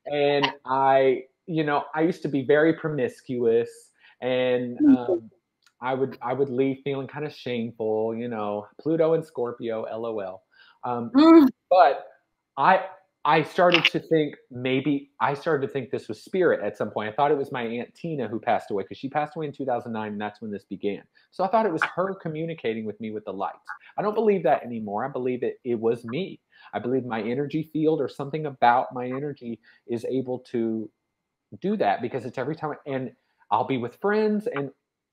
And I used to be very promiscuous, and I would leave feeling kind of shameful, Pluto and Scorpio, LOL. But I started to think this was spirit at some point. I thought it was my Aunt Tina who passed away because she passed away in 2009, and that's when this began. So I thought it was her communicating with me with the lights. I don't believe that anymore. I believe it was me. I believe my energy field or something about my energy is able to do that because it's every time. And I'll be with friends, and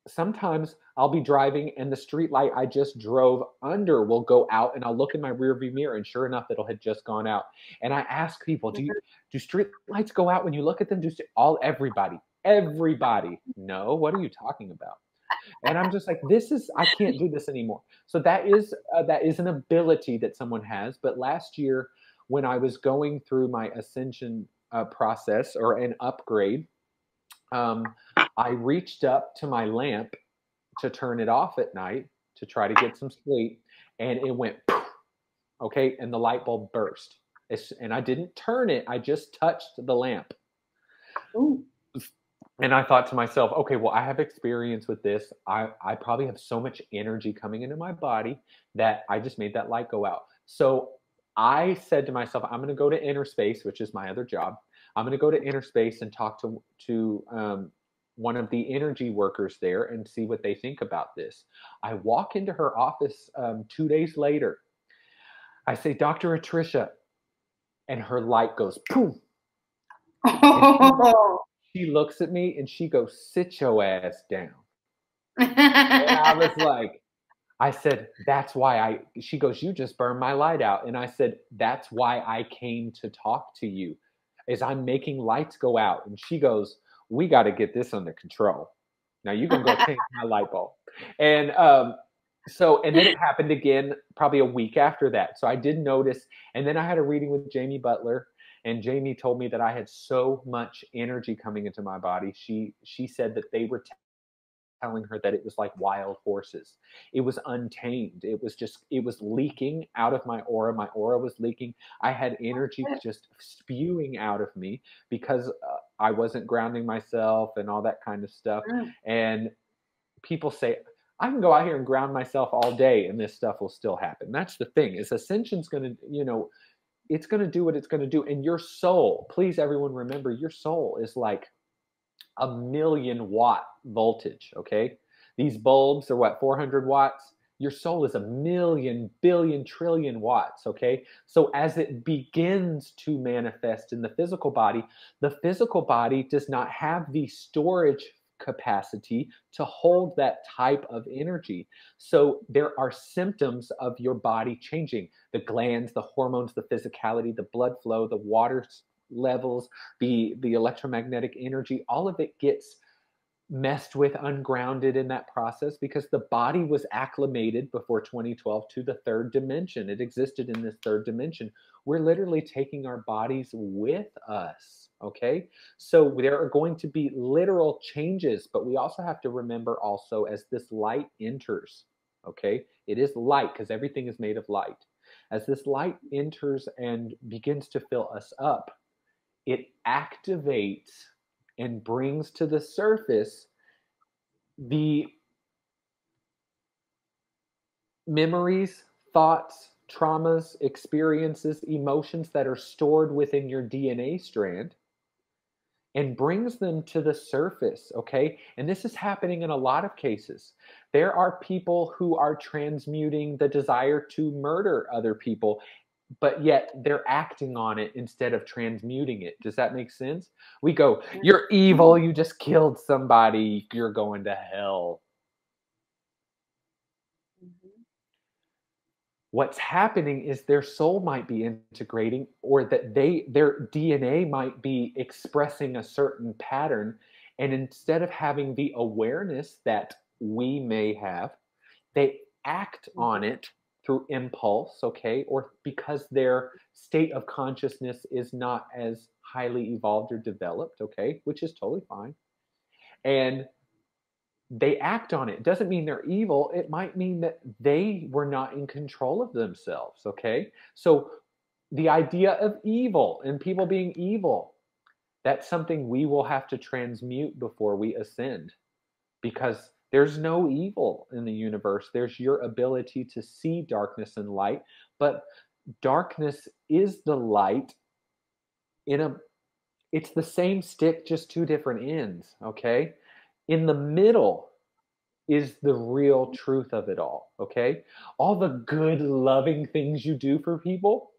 sometimes I'll be driving and the street light I just drove under will go out, and I'll look in my rearview mirror, and sure enough, it'll had just gone out. And I ask people, do street lights go out when you look at them? Everybody. No, what are you talking about? And I'm just like, I can't do this anymore. So that is an ability that someone has. But last year, when I was going through my ascension process or an upgrade, I reached up to my lamp to turn it off at night to try to get some sleep, and it went poof, okay, and the light bulb burst. And I didn't turn it, I just touched the lamp. Ooh. And I thought to myself, okay, well, I have experience with this. I probably have so much energy coming into my body that I just made that light go out. So I said to myself, I'm going to go to inner space, which is my other job. I'm going to go to inner space and talk to one of the energy workers there and see what they think about this. I walk into her office 2 days later. I say, Dr. Atricia, and her light goes, boom. She looks at me and she goes, sit your ass down. And I was like, I said, that's why she goes, you just burned my light out. And I said, that's why I came to talk to you, is I'm making lights go out. And she goes, we got to get this under control. Now you can go change my light bulb. And and then it happened again, probably a week after that. So I did notice. And then I had a reading with Jamie Butler. And Jamie told me that I had so much energy coming into my body. She said that they were telling her that it was like wild horses. It was untamed. It was leaking out of my aura. My aura was leaking. I had energy just spewing out of me because I wasn't grounding myself and all that kind of stuff. And people say, I can go out here and ground myself all day and this stuff will still happen. That's the thing, is ascension's going to, it's going to do what it's going to do. And your soul, please everyone remember, your soul is like 1,000,000 watt voltage. Okay. These bulbs are what, 400 watts? Your soul is 1,000,000 billion trillion watts. Okay. So as it begins to manifest in the physical body does not have the storage capacity to hold that type of energy. So there are symptoms of your body changing: the glands, the hormones, the physicality, the blood flow, the water levels, the electromagnetic energy. All of it gets messed with, ungrounded in that process, because the body was acclimated before 2012 to the third dimension. It existed in this third dimension. We're literally taking our bodies with us. Okay, so there are going to be literal changes, but we also have to remember also, as this light enters, okay, it is light because everything is made of light. As this light enters and begins to fill us up, it activates and brings to the surface the memories, thoughts, traumas, experiences, emotions that are stored within your DNA strand and brings them to the surface, okay? And this is happening in a lot of cases. There are people who are transmuting the desire to murder other people, but yet they're acting on it instead of transmuting it. Does that make sense? We go, you're evil, you just killed somebody, you're going to hell. What's happening is their soul might be integrating, or that their DNA might be expressing a certain pattern, and instead of having the awareness that we may have, they act on it through impulse, okay, or because their state of consciousness is not as highly evolved or developed, okay, which is totally fine. And they act on it. It doesn't mean they're evil. It might mean that they were not in control of themselves. Okay. So the idea of evil and people being evil, that's something we will have to transmute before we ascend, because there's no evil in the universe. There's your ability to see darkness and light, but darkness is the light in a, it's the same stick, just two different ends. Okay. In the middle is the real truth of it all, okay? All the good, loving things you do for people,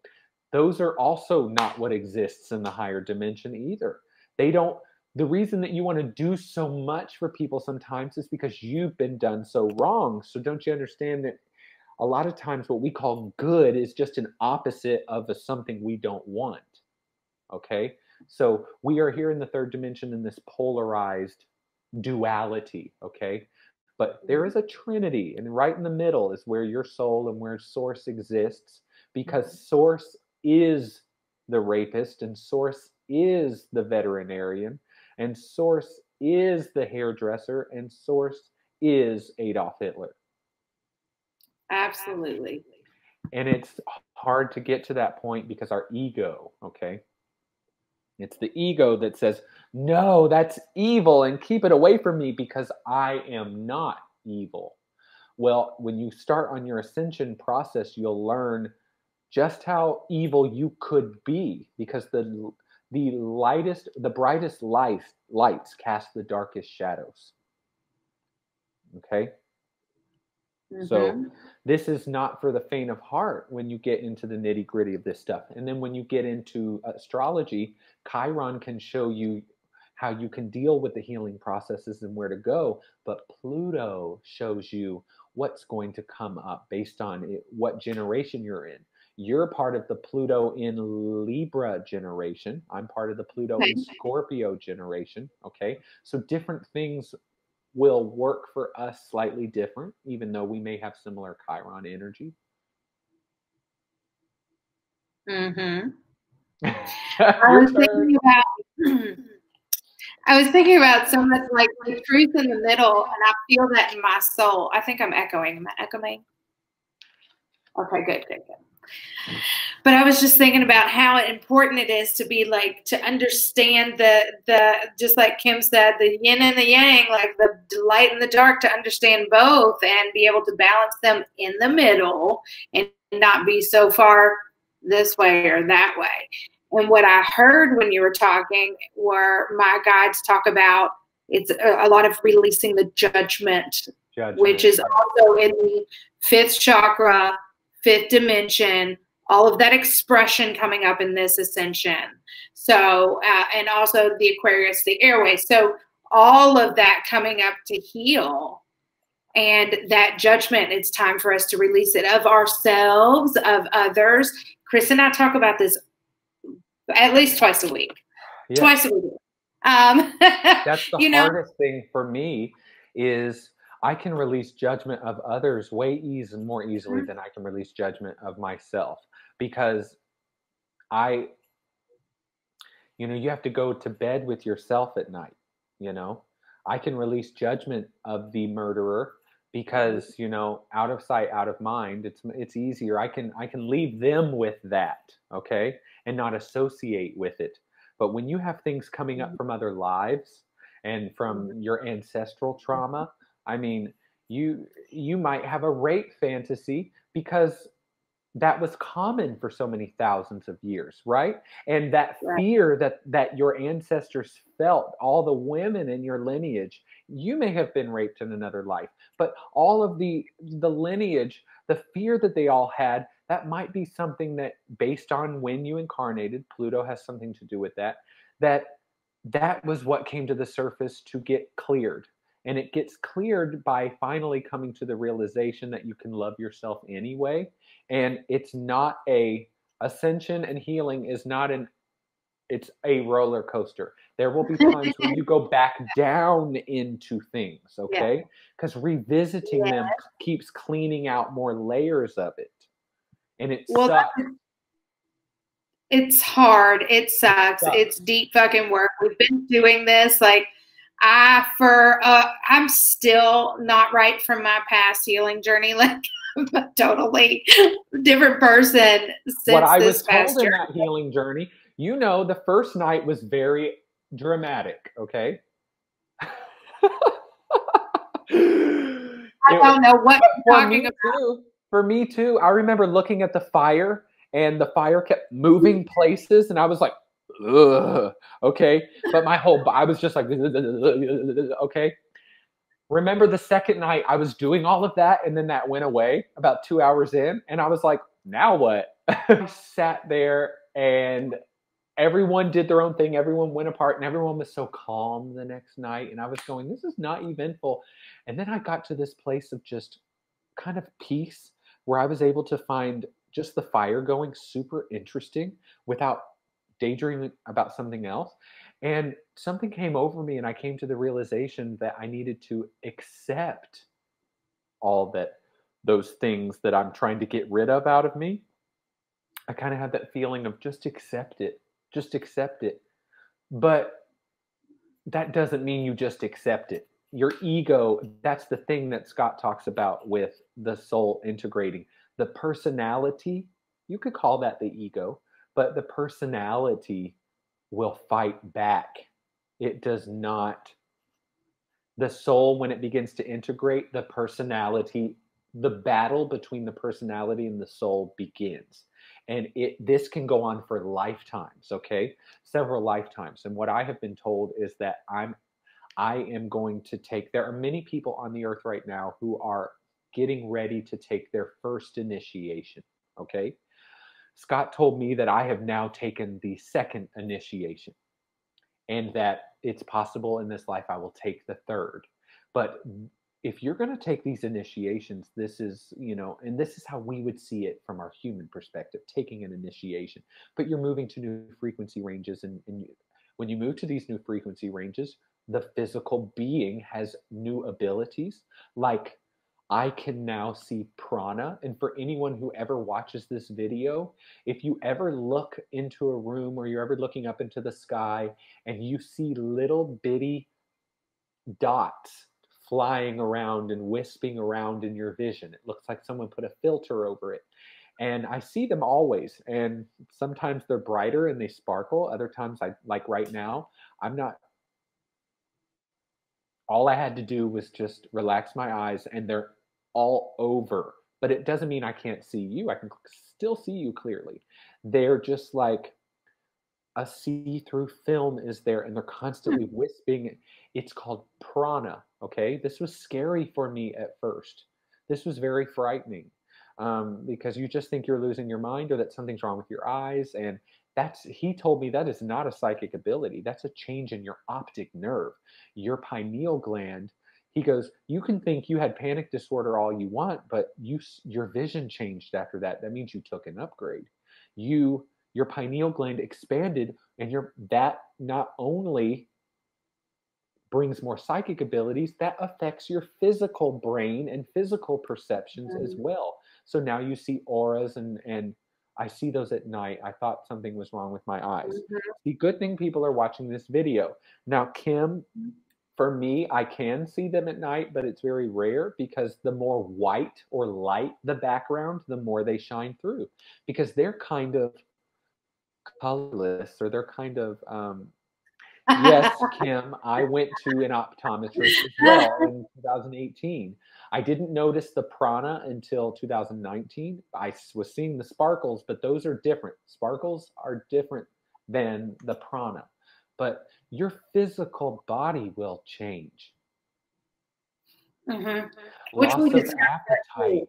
those are also not what exists in the higher dimension either. They don't, the reason that you want to do so much for people sometimes is because you've been done so wrong. So don't you understand that a lot of times what we call good is just an opposite of something we don't want, okay? So we are here in the third dimension in this polarized duality, okay? But there is a trinity, and right in the middle is where your soul and where source exists, because source is the rapist, and source is the veterinarian, and source is the hairdresser, and source is Adolf Hitler. Absolutely. And it's hard to get to that point because our ego, okay? It's the ego that says, no, that's evil and keep it away from me because I am not evil. Well, when you start on your ascension process, you'll learn just how evil you could be, because the lightest, the brightest lights cast the darkest shadows. Okay? So this is not for the faint of heart when you get into the nitty gritty of this stuff. And then when you get into astrology, Chiron can show you how you can deal with the healing processes and where to go. But Pluto shows you what's going to come up based on what generation you're in. You're part of the Pluto in Libra generation. I'm part of the Pluto in Scorpio generation. Okay. So different things will work for us slightly different, even though we may have similar Chiron energy. I was thinking about so much like the truth in the middle, and I feel that in my soul. I think I'm echoing. Am I echoing? Okay, good. But I was just thinking about how important it is to be like, to understand the just like Kim said, the yin and the yang, like the light and the dark, to understand both and be able to balance them in the middle and not be so far this way or that way. And what I heard when you were talking were my guides talk about, it's a lot of releasing the judgment, which is also in the fifth chakra, fifth dimension, all of that expression coming up in this ascension. So, and also the Aquarius, the airway. So all of that coming up to heal, and that judgment, it's time for us to release it, of ourselves, of others. Chris and I talk about this at least twice a week. Yeah. Twice a week. That's the hardest thing for me, is I can release judgment of others way more easily than I can release judgment of myself, because you have to go to bed with yourself at night. I can release judgment of the murderer because, out of sight, out of mind, it's easier. I can leave them with that, okay, and not associate with it. But when you have things coming up from other lives and from your ancestral trauma, I mean, You might have a rape fantasy because that was common for so many thousands of years, right? And that Right. fear that your ancestors felt, all the women in your lineage, you may have been raped in another life, but all of the lineage, the fear that they all had, that might be something that, based on when you incarnated, Pluto has something to do with that, that that was what came to the surface to get cleared. And it gets cleared by finally coming to the realization that you can love yourself anyway. And it's not a ascension, and healing is not an it's a roller coaster. There will be times when you go back down into things, Yeah. okay? Because revisiting Yeah. them keeps cleaning out more layers of it. And it Well, sucks. it's hard. It sucks. sucks. It's deep fucking work. We've been doing this like I'm still not right from my past healing journey. Like I'm a totally different person since What I this was past told in journey. that healing journey, the first night was very dramatic, okay? I don't know what you're talking about. For me too, I remember looking at the fire, and the fire kept moving places, and I was like, ugh, okay? But I was just like, okay? Remember the second night, I was doing all of that, and then that went away about 2 hours in, and I was like, now what? I sat there, and everyone did their own thing. Everyone went apart, and everyone was so calm the next night. And I was going, this is not eventful. And then I got to this place of just kind of peace, where I was able to find just the fire going super interesting without daydreaming about something else. And something came over me, and I came to the realization that I needed to accept all those things that I'm trying to get rid of out of me. I kind of had that feeling of just accept it. Just accept it. But that doesn't mean you just accept it. Your ego, that's the thing that Scott talks about with the soul integrating. The personality, you could call that the ego, but the personality will fight back. It does not. The soul, when it begins to integrate, the personality, the battle between the personality and the soul begins. And this can go on for lifetimes, okay? Several lifetimes. And what I have been told is that I am going to take, there are many people on the earth right now who are getting ready to take their first initiation, okay? Scott told me that I have now taken the second initiation, and that it's possible in this life I will take the third. But if you're going to take these initiations, this is, and this is how we would see it from our human perspective, taking an initiation. But you're moving to new frequency ranges, and when you move to these new frequency ranges, the physical being has new abilities. Like, I can now see prana. And for anyone who ever watches this video, if you ever look into a room, or you're ever looking up into the sky and you see little bitty dots flying around and wisping around in your vision, it looks like someone put a filter over it. And I see them always. And sometimes they're brighter and they sparkle. Other times, like right now, I'm not. All I had to do was just relax my eyes, and they're all over. But it doesn't mean I can't see you. I can still see you clearly. They're just like a see-through film is there, and they're constantly wisping. It's called prana, okay? This was scary for me at first. This was very frightening, because you just think you're losing your mind, or that something's wrong with your eyes. And he told me that is not a psychic ability. That's a change in your optic nerve, your pineal gland. He goes, you can think you had panic disorder all you want, but your vision changed after that. That means you took an upgrade. Your pineal gland expanded, and that not only brings more psychic abilities, that affects your physical brain and physical perceptions as well. So now you see auras, and I see those at night. I thought something was wrong with my eyes. The good thing people are watching this video. Now, Kim, for me, I can see them at night, but it's very rare, because the more white or light the background, the more they shine through, because they're kind of colorless, or they're kind of Yes, Kim, I went to an optometrist as well in 2018. I didn't notice the prana until 2019. I was seeing the sparkles, but those are different. Sparkles are different than the prana. But your physical body will change. Mm-hmm. Which we Loss of discussed that appetite. too.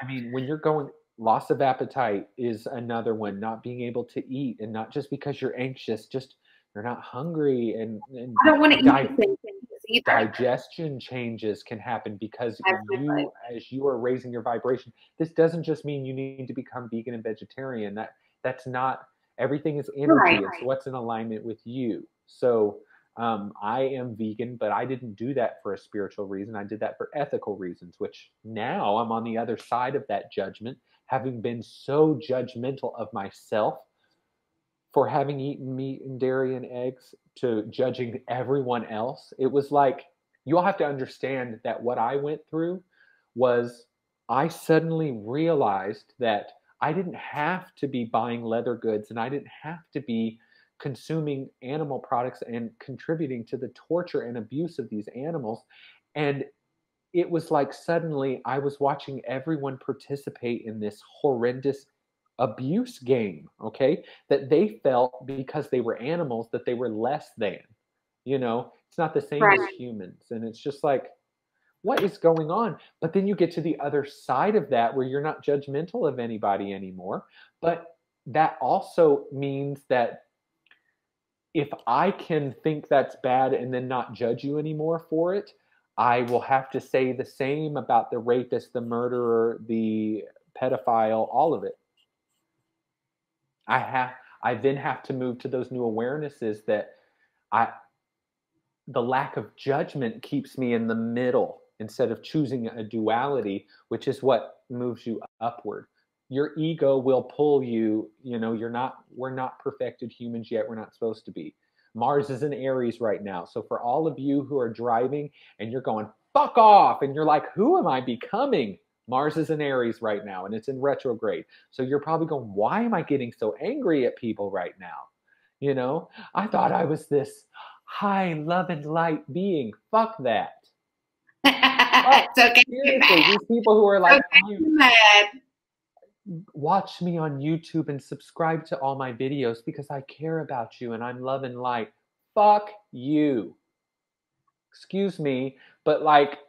I mean, when you're going, loss of appetite is another one. Not being able to eat, and not just because you're anxious, just you're not hungry, and I don't want to eat di- the same things either. digestion changes can happen because Absolutely. as you are raising your vibration. This doesn't just mean you need to become vegan and vegetarian. That's not, everything is energy. Right. It's what's in alignment with you. So I am vegan, but I didn't do that for a spiritual reason. I did that for ethical reasons, which now I'm on the other side of that judgment, having been so judgmental of myself for having eaten meat and dairy and eggs, to judging everyone else. It was like, you all have to understand that what I went through was, I suddenly realized that I didn't have to be buying leather goods, and I didn't have to be consuming animal products and contributing to the torture and abuse of these animals. And it was like, suddenly I was watching everyone participate in this horrendous abuse game, okay? That they felt, because they were animals, that they were less than. It's not the same Right. as humans. And it's just like, what is going on? But then you get to the other side of that, where you're not judgmental of anybody anymore. But that also means that if I can think that's bad and then not judge you anymore for it, I will have to say the same about the rapist, the murderer, the pedophile, all of it. I then have to move to those new awarenesses that I the lack of judgment keeps me in the middle instead of choosing a duality, which is what moves you upward. Your ego will pull you, we're not perfected humans yet. We're not supposed to be. Mars is in Aries right now. So for all of you who are driving and you're going, fuck off, and you're like, who am I becoming? Mars is in Aries right now, and it's in retrograde. So you're probably going, why am I getting so angry at people right now? I thought I was this high love and light being. Fuck that. Fuck. It's okay to get Seriously, mad. these people who are like, Okay to get mad. watch me on YouTube and subscribe to all my videos because I care about you and I'm love and light. Fuck you. Excuse me, but like,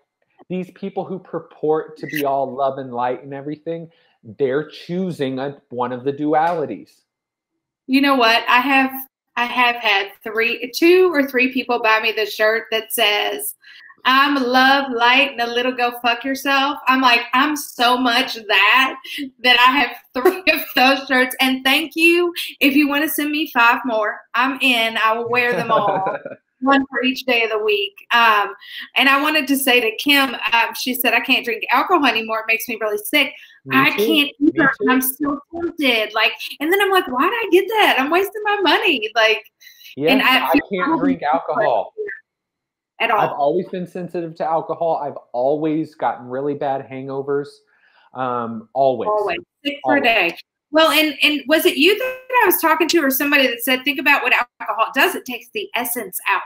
these people who purport to be all love and light and everything, they're choosing one of the dualities. You know what? I have had two or three people buy me the shirt that says, I'm love, light, and a little go fuck yourself. I'm like, I'm so much that I have 3 of those shirts. And thank you. If you want to send me 5 more, I'm in. I will wear them all. One for each day of the week. And I wanted to say to Kim, she said, I can't drink alcohol anymore. It makes me really sick. I can't either. I'm still tempted. Like, and then I'm like, why did I get that? I'm wasting my money. Like, yes, and I can't drink alcohol at all. I've always been sensitive to alcohol. I've always gotten really bad hangovers. Always. Sick for a day. Well, and was it you that I was talking to, or somebody that said, think about what alcohol does? It takes the essence out.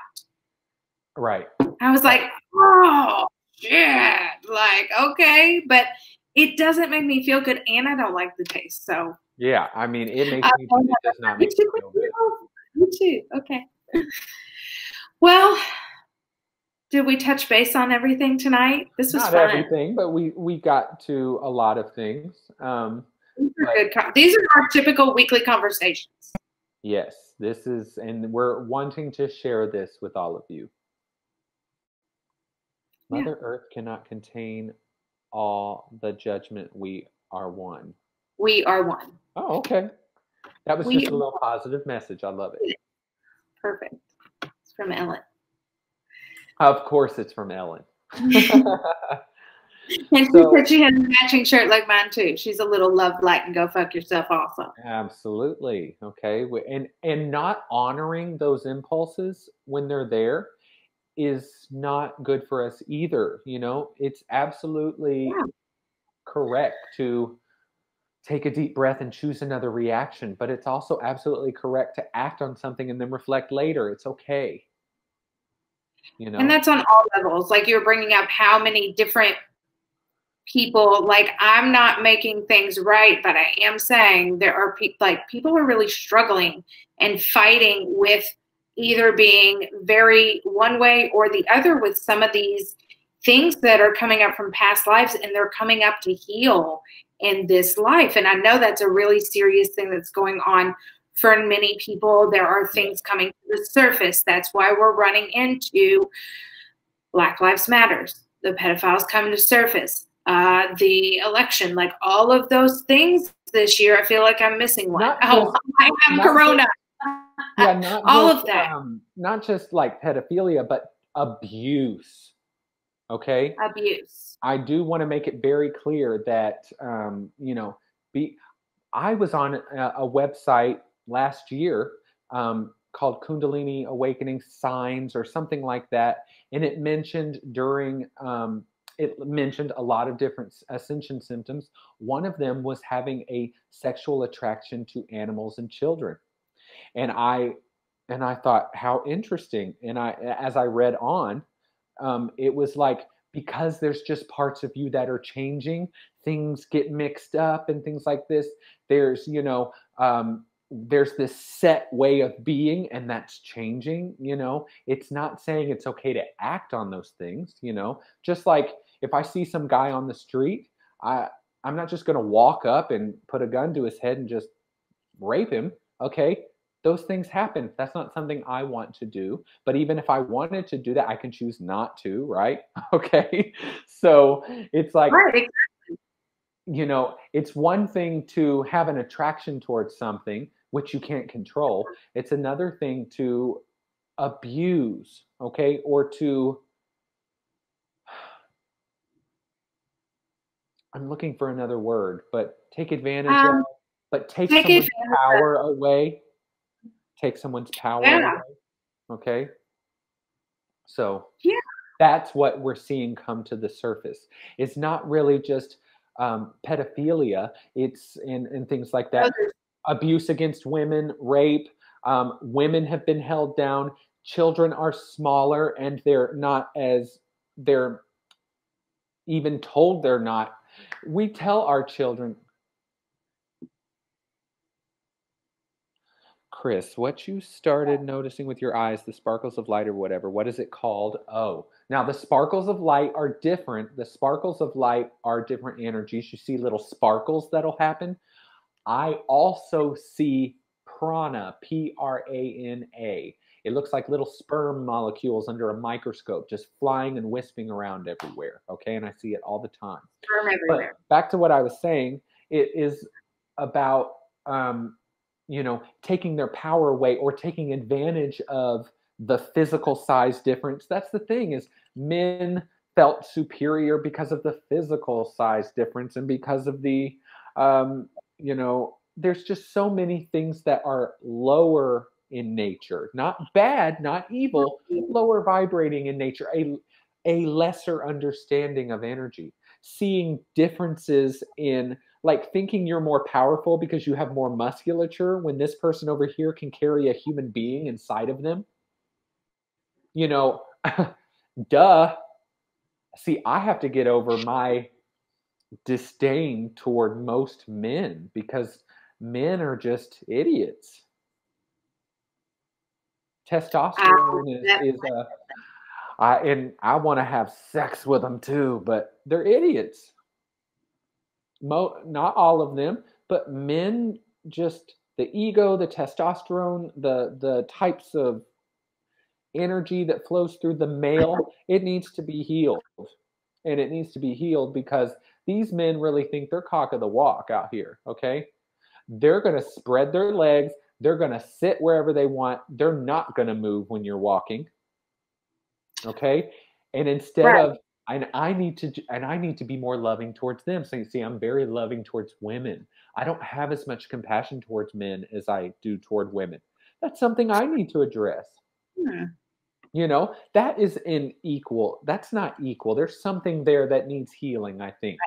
Right. I was like, oh, shit. Like, okay. But it doesn't make me feel good, and I don't like the taste. So. Yeah, I mean, it makes me, it does not make me feel good. Me too. Okay. Well, did we touch base on everything tonight? This was not fun. Everything, but we got to a lot of things. These are our typical weekly conversations. Yes, this is, and we're wanting to share this with all of you. Mother Earth cannot contain all the judgment. We are one. We are one. Oh, okay. That was just a little positive message. I love it. Perfect. It's from Ellen. Of course, it's from Ellen. And she said she had a matching shirt like mine too. She's a little love, light, and go fuck yourself also. Absolutely. Okay. And not honoring those impulses when they're there is not good for us either. It's absolutely correct to take a deep breath and choose another reaction. But it's also absolutely correct to act on something and then reflect later. It's okay. You And know? that's on all levels. Like you're bringing up how many different people, like I'm not making things right, but I am saying there are people are really struggling and fighting with either being very one way or the other with some of these things that are coming up from past lives, and they're coming up to heal in this life. And I know that's a really serious thing that's going on for many people. There are things coming to the surface. That's why we're running into Black Lives Matters, the pedophiles come to surface, the election, like all of those things this year. I feel like I'm missing one. I have Corona. Not all just, of that. Not just like pedophilia, but abuse. Okay. Abuse. I do want to make it very clear that I was on a website last year called Kundalini Awakening Signs or something like that, and it mentioned a lot of different ascension symptoms. One of them was having a sexual attraction to animals and children, and I thought, how interesting. And as I read on, it was like, because there's just parts of you that are changing, things get mixed up and things like this. There's there's this set way of being, and that's changing. It's not saying it's okay to act on those things. Just like if I see some guy on the street, I'm not just going to walk up and put a gun to his head and just rape him. Okay, those things happen. That's not something I want to do. But even if I wanted to do that, I can choose not to, right? Okay. So it's like, right. It's one thing to have an attraction towards something which you can't control. It's another thing to abuse, okay? Or to, I'm looking for another word, but take advantage of, but take someone's power away. Take someone's power away. Okay. So that's what we're seeing come to the surface. It's not really just pedophilia. It's in things like that. Abuse against women, rape. Women have been held down. Children are smaller, and they're even told they're not. We tell our children, Chris, what you started noticing with your eyes, the sparkles of light or whatever, what is it called? Oh, now the sparkles of light are different. The sparkles of light are different energies. You see little sparkles that'll happen. I also see prana, Prana. It looks like little sperm molecules under a microscope, just flying and wisping around everywhere. Okay, and I see it all the time. Sperm everywhere. But back to what I was saying, it is about taking their power away or taking advantage of the physical size difference. That's the thing, is men felt superior because of the physical size difference, and because of the there's just so many things that are lower in nature, not bad, not evil, lower vibrating in nature, a lesser understanding of energy, seeing differences in, like, thinking you're more powerful because you have more musculature when this person over here can carry a human being inside of them. Duh. See, I have to get over my disdain toward most men because men are just idiots. Testosterone is and I want to have sex with them too, but they're idiots. Not all of them, but men, just the ego, the testosterone, the types of energy that flows through the male, it needs to be healed. And it needs to be healed because these men really think they're cock of the walk out here, okay? They're going to spread their legs. They're going to sit wherever they want. They're not going to move when you're walking, okay? And instead of, and I need to be more loving towards them. So you see, I'm very loving towards women. I don't have as much compassion towards men as I do toward women. That's something I need to address. That is that's not equal. There's something there that needs healing, I think.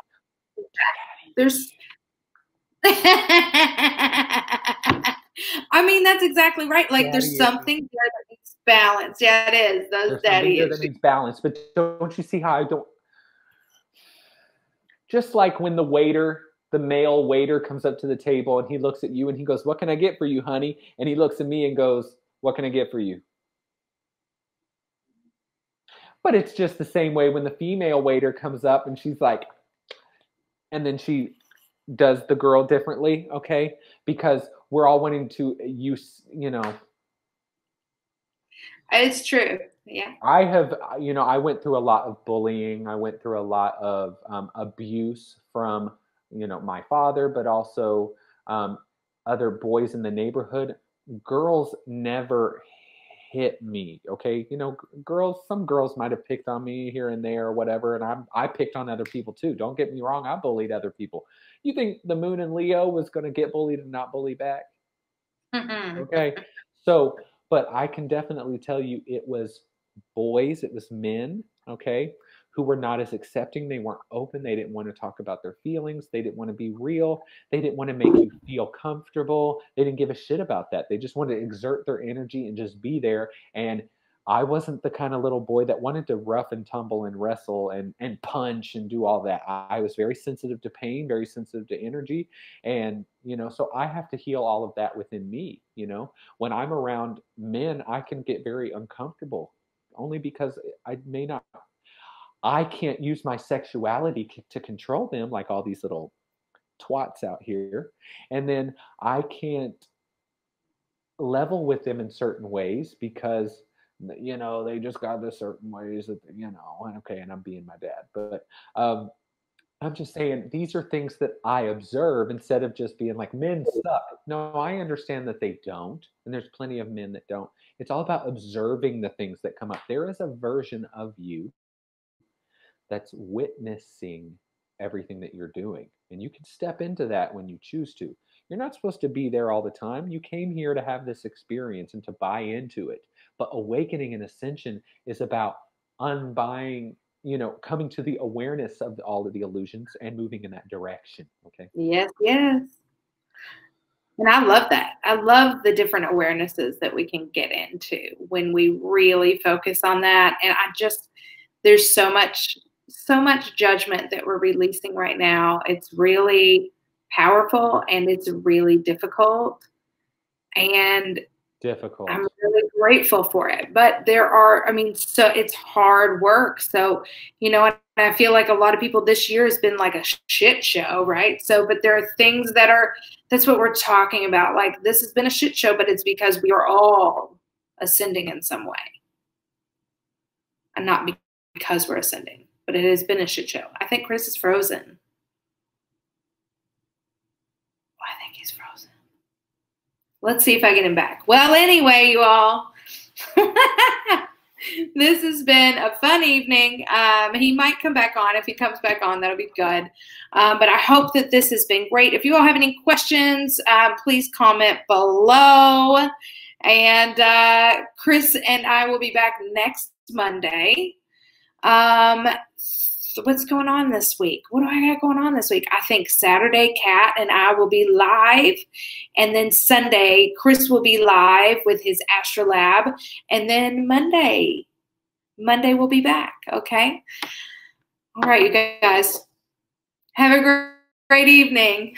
I mean, that's exactly right. Like, Daddy there's something there that needs balance. Yeah, it is. Those There's daddy something there that issues. needs balance. But don't you see how I don't? Just like when the male waiter comes up to the table and he looks at you and he goes, "What can I get for you, honey?" And he looks at me and goes, "What can I get for you?" But it's just the same way when the female waiter comes up and she's like, and then she does the girl differently, okay? Because we're all wanting to use, It's true. Yeah. I went through a lot of bullying. I went through a lot of abuse from, my father, but also other boys in the neighborhood. Girls never hit me, okay? Some girls might have picked on me here and there or whatever, and I picked on other people too. Don't get me wrong, I bullied other people. You think the moon and Leo was going to get bullied and not bully back? Okay. So, but I can definitely tell you it was boys, it was men, okay, who were not as accepting. They weren't open. They didn't want to talk about their feelings. They didn't want to be real. They didn't want to make you feel comfortable. They didn't give a shit about that. They just wanted to exert their energy and just be there. And I wasn't the kind of little boy that wanted to rough and tumble and wrestle and punch and do all that. I was very sensitive to pain, very sensitive to energy. And, so I have to heal all of that within me. When I'm around men, I can get very uncomfortable only because I can't use my sexuality to control them like all these little twats out here. And then I can't level with them in certain ways because they just got this certain ways that okay, and I'm being my dad, but I'm just saying these are things that I observe instead of just being like men suck. No, I understand that they don't, and there's plenty of men that don't. It's all about observing the things that come up. There is a version of you that's witnessing everything that you're doing, and you can step into that when you choose to. You're not supposed to be there all the time. You came here to have this experience and to buy into it. But awakening and ascension is about unbuying, coming to the awareness of all of the illusions and moving in that direction. Okay. Yes, yes. And I love that. I love the different awarenesses that we can get into when we really focus on that. And there's so much judgment that we're releasing right now. It's really powerful and it's really difficult. And difficult. I'm really grateful for it. But so it's hard work. So, I feel like a lot of people this year has been like a shit show, right? So, but there are things that's what we're talking about. Like, this has been a shit show, but it's because we are all ascending in some way. And not because we're ascending, but it has been a shit show. I think Chris is frozen. I think he's frozen. Let's see if I get him back. Well, anyway, you all, this has been a fun evening. He might come back on. If he comes back on, that'll be good. But I hope that this has been great. If you all have any questions, please comment below. And Chris and I will be back next Monday. So what's going on this week? What do I got going on this week? I think Saturday, Kat and I will be live. And then Sunday, Chris will be live with his Astrolab. And then Monday we'll be back. Okay. All right, you guys. Have a great evening.